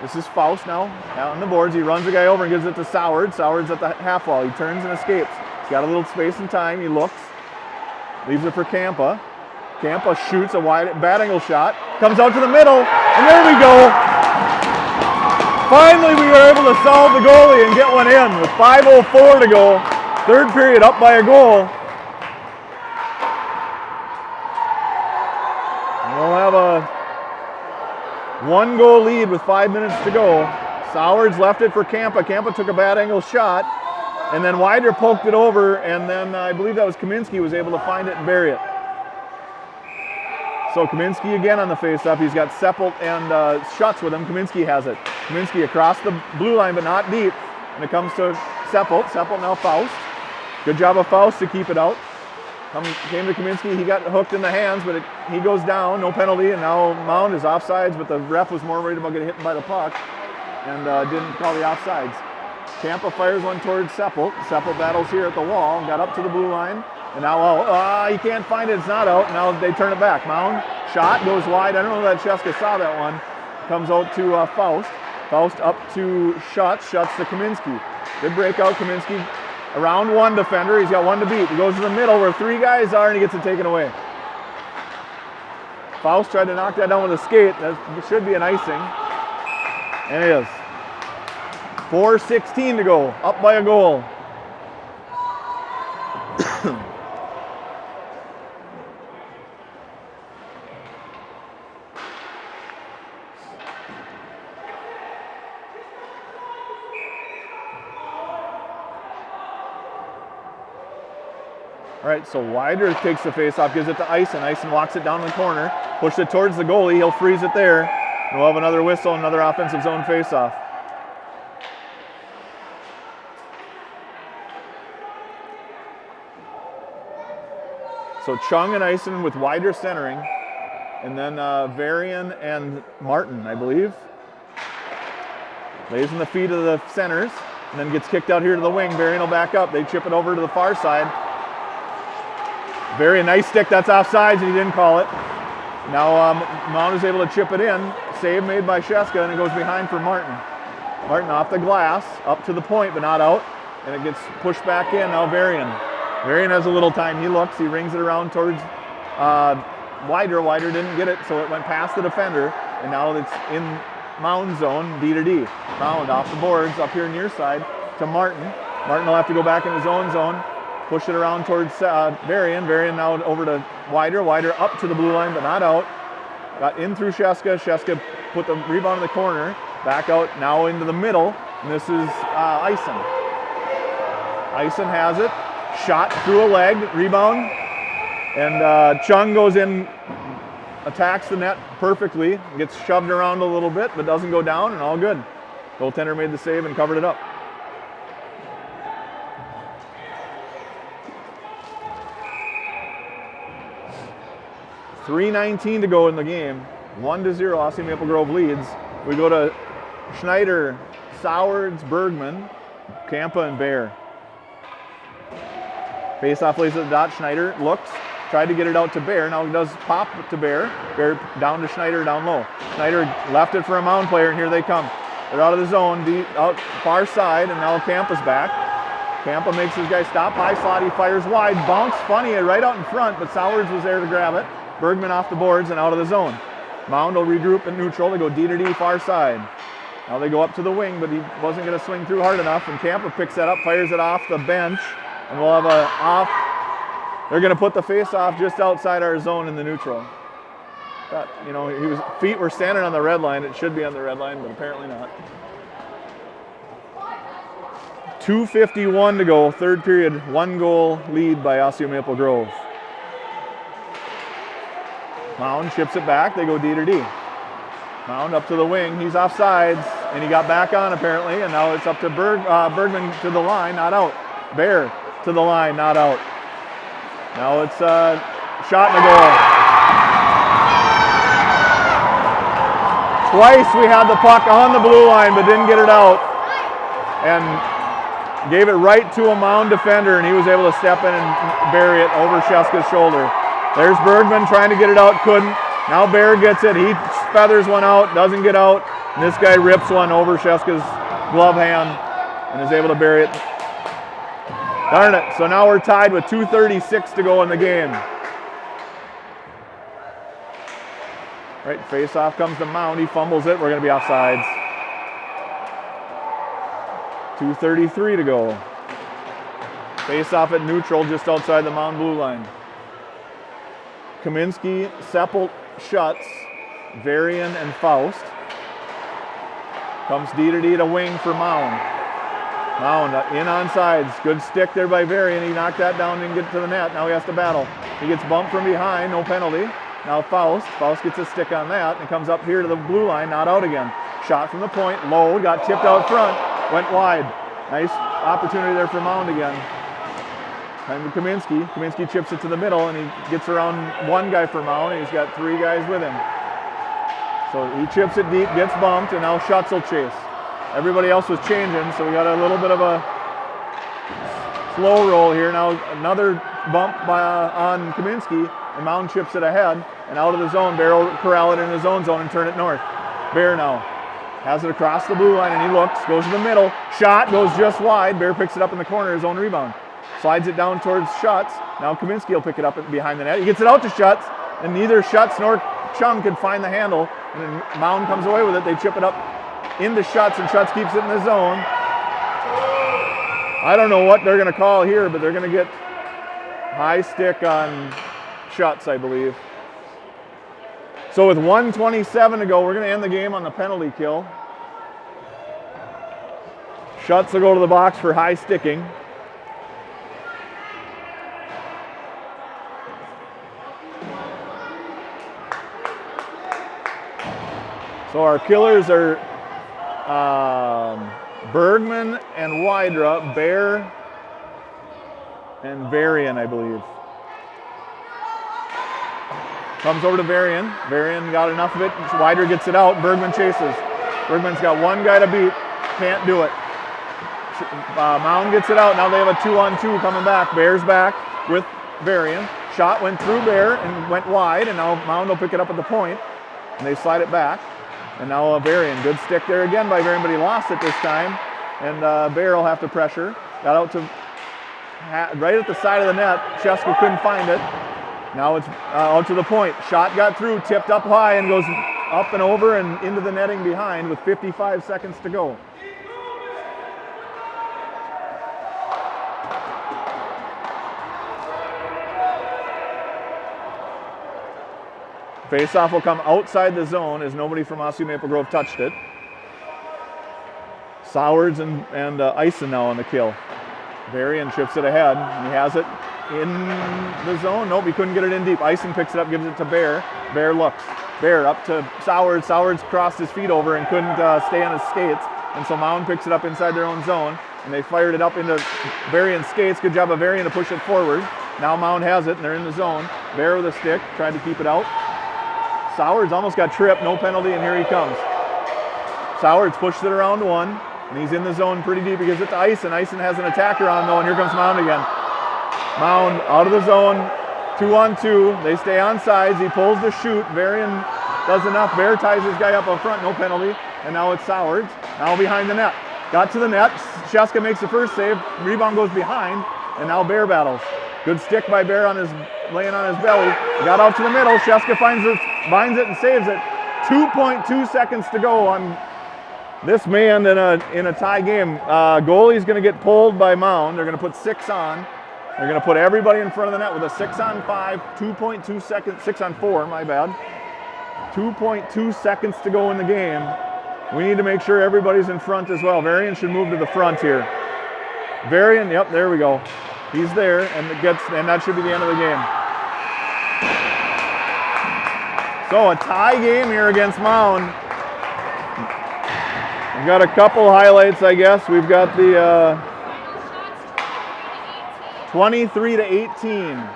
This is Faust now, out on the boards. He runs the guy over and gives it to Sowards. Sowards at the half wall. He turns and escapes. He's got a little space and time. He looks, leaves it for Kampa. Kampa shoots a wide batting shot, comes out to the middle, and there we go. Finally, we were able to solve the goalie and get one in with 5:04 to go. Third period up by a goal. We'll have a 1-goal lead with 5 minutes to go. Sowards left it for Kampa. Kampa took a bad angle shot, and then Wider poked it over, and then I believe that was Kaminsky was able to find it and bury it. So Kaminsky again on the face-up. He's got Seppelt and Schutz with him. Kaminsky has it. Kaminsky across the blue line, but not deep. And it comes to Seppelt. Seppelt now Faust. Good job of Faust to keep it out. Came to Kaminsky. He got hooked in the hands, but he goes down. No penalty, and now Mound is offsides, but the ref was more worried about getting hit by the puck and didn't call the offsides. Kampa fires one towards Seppelt. Seppelt battles here at the wall, got up to the blue line. And now he can't find it, it's not out. Now they turn it back. Mound, shot, goes wide. I don't know that Sheska saw that one. Comes out to Faust. Faust up to Schutz. Schutz to Kaminsky. Good breakout, Kaminsky. Around one defender, he's got one to beat. He goes to the middle where 3 guys are and he gets it taken away. Faust tried to knock that down with a skate. That should be an icing. And it is. 4:16 to go, up by a goal. All right, so Wider takes the face-off, gives it to Eisen. Eisen walks it down the corner, pushes it towards the goalie. He'll freeze it there. And we'll have another whistle, another offensive zone face-off. So Chung and Eisen with Wider centering. And then Varian and Martin, I believe. Lays in the feet of the centers. And then gets kicked out here to the wing. Varian will back up. They chip it over to the far side. Very nice stick, that's offsides, and he didn't call it. Now Mound is able to chip it in. Save made by Sheska, and it goes behind for Martin. Martin off the glass, up to the point, but not out. And it gets pushed back in, now Varian. Varian has a little time, he looks, he rings it around towards Wider. Wider didn't get it, so it went past the defender. And now it's in Mound zone, D to D. Mound off the boards, up here near side to Martin. Martin will have to go back in his own zone. Push it around towards Varian. Varian now over to Wider. Wider up to the blue line, but not out. Got in through Sheska. Sheska put the rebound in the corner. Back out, now into the middle. And this is Eisen. Eisen has it. Shot through a leg. Rebound. And Chung goes in, attacks the net perfectly. Gets shoved around a little bit, but doesn't go down, and all good. Goaltender made the save and covered it up. .3:19 to go in the game. 1-0, Osseo Maple Grove leads. We go to Schneider, Sowards, Bergman, Kampa, and Bear. Face-off lays at the dot. Schneider looks, tried to get it out to Bear. Now he does pop to Bear. Bear down to Schneider, down low. Schneider left it for a Mound player, and here they come. They're out of the zone, out far side, and now Kampa's back. Kampa makes his guy stop, high slot, he fires wide, bounce funny right out in front, but Sowards was there to grab it. Bergman off the boards and out of the zone. Mound will regroup in neutral. They go D to D far side. Now they go up to the wing, but he wasn't going to swing through hard enough, and Kampa picks that up, fires it off the bench, and we'll have a off. They're going to put the face off just outside our zone in the neutral. But, you know, his feet were standing on the red line. It should be on the red line, but apparently not. 2:51 to go, third period, 1-goal lead by Osseo Maple Grove. Mound chips it back, they go D to D. Mound up to the wing, he's offsides, and he got back on apparently, and now it's up to Bergman to the line, not out. Bear to the line, not out. Now it's a shot and a goal. Twice we had the puck on the blue line, but didn't get it out, and gave it right to a Mound defender, and he was able to step in and bury it over Sheska's shoulder. There's Bergman trying to get it out, couldn't. Now Bear gets it, he feathers one out, doesn't get out, and this guy rips one over Sheska's glove hand and is able to bury it. Darn it, so now we're tied with 2:36 to go in the game. Right, face-off comes to Mound, he fumbles it, we're gonna be offsides. 2:33 to go. Face-off at neutral just outside the Mound blue line. Kaminsky, Seppelt, Schutz, Varian, and Faust. Comes D to wing for Mound. Mound in on sides. Good stick there by Varian. He knocked that down and get to the net. Now he has to battle. He gets bumped from behind, no penalty. Now Faust gets a stick on that and comes up here to the blue line, not out again. Shot from the point, low, got tipped out front, went wide. Nice opportunity there for Mound again. Time to Kaminsky. Kaminsky chips it to the middle and he gets around one guy for Mound and he's got 3 guys with him. So he chips it deep, gets bumped, and now Schutz will chase. Everybody else was changing, so we got a little bit of a slow roll here. Now another bump on Kaminsky, and Mound chips it ahead, and out of the zone. Bear will corral it in his own zone and turn it north. Bear now has it across the blue line, and he looks, goes to the middle. Shot goes just wide. Bear picks it up in the corner, his own rebound. Slides it down towards Schutz. Now Kaminsky will pick it up behind the net. He gets it out to Schutz, and neither Schutz nor Chung could find the handle, and then Mound comes away with it. They chip it up into Schutz, and Schutz keeps it in the zone. I don't know what they're going to call here, but they're going to get high stick on Schutz, I believe. So with 1:27 to go, we're going to end the game on the penalty kill. Schutz will go to the box for high sticking. So our killers are Bergman and Wydra, Bear and Varian, I believe. Comes over to Varian. Varian got enough of it. Wydra gets it out. Bergman chases. Bergman's got one guy to beat. Can't do it. Mound gets it out. Now they have a 2-on-2 coming back. Bear's back with Varian. Shot went through Bear and went wide, and now Mound will pick it up at the point, and they slide it back. And now Varian, good stick there again by Varian, but he lost it this time. And Bear will have to pressure. Got out to right at the side of the net. Cheska couldn't find it. Now it's out to the point. Shot got through, tipped up high, and goes up and over and into the netting behind with 55 seconds to go. Face-off will come outside the zone as nobody from Osseo Maple Grove touched it. Sowards and Eisen now on the kill. Varian chips it ahead. He has it in the zone. Nope, he couldn't get it in deep. Eisen picks it up, gives it to Bear. Bear looks. Bear up to Sowards. Sowards crossed his feet over and couldn't stay on his skates. And so Mound picks it up inside their own zone. And they fired it up into Varian's skates. Good job of Varian to push it forward. Now Mound has it and they're in the zone. Bear with a stick, tried to keep it out. Sowards almost got tripped, no penalty, and here he comes. Sowards pushed it around one, and he's in the zone pretty deep. He gives it to Eisen. Eisen has an attacker on though, and here comes Mound again. Mound out of the zone, 2-on-2. They stay on sides. He pulls the shoot. Varian does enough. Bear ties his guy up front, no penalty. And now it's Sowards. Now behind the net. Got to the net. Cheska makes the first save. Rebound goes behind, and now Bear battles. Good stick by Bear laying on his belly. Got out to the middle. Cheska finds it and saves it. 2.2 seconds to go on this man in a tie game. Goalie's going to get pulled by Mound. They're going to put 6 on. They're going to put everybody in front of the net with a 6-on-5, 2.2 seconds, 6-on-4, my bad. 2.2 seconds to go in the game. We need to make sure everybody's in front as well. Varian should move to the front here. Varian, yep, there we go. He's there, and that should be the end of the game. So a tie game here against Mound. We've got a couple highlights, I guess. We've got the 23-18.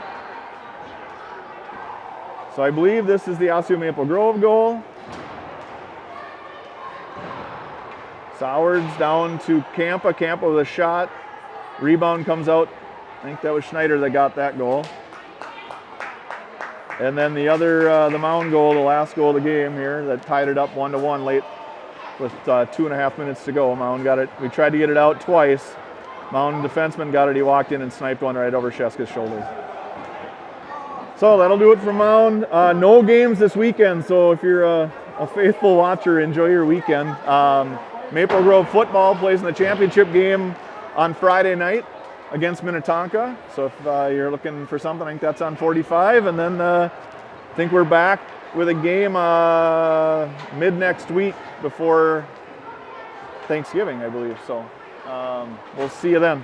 So I believe this is the Osseo Maple Grove goal. Sowards down to Campa. Campa with a shot. Rebound comes out. I think that was Schneider that got that goal. And then the other, the Mound goal, the last goal of the game here that tied it up 1-1 late with 2.5 minutes to go. Mound got it. We tried to get it out twice. Mound defenseman got it. He walked in and sniped one right over Cheska's shoulder. So that'll do it for Mound. No games this weekend, so if you're a faithful watcher, enjoy your weekend. Maple Grove football plays in the championship game on Friday night against Minnetonka. So if you're looking for something, I think that's on 45. And then I think we're back with a game mid next week before Thanksgiving, I believe. So we'll see you then.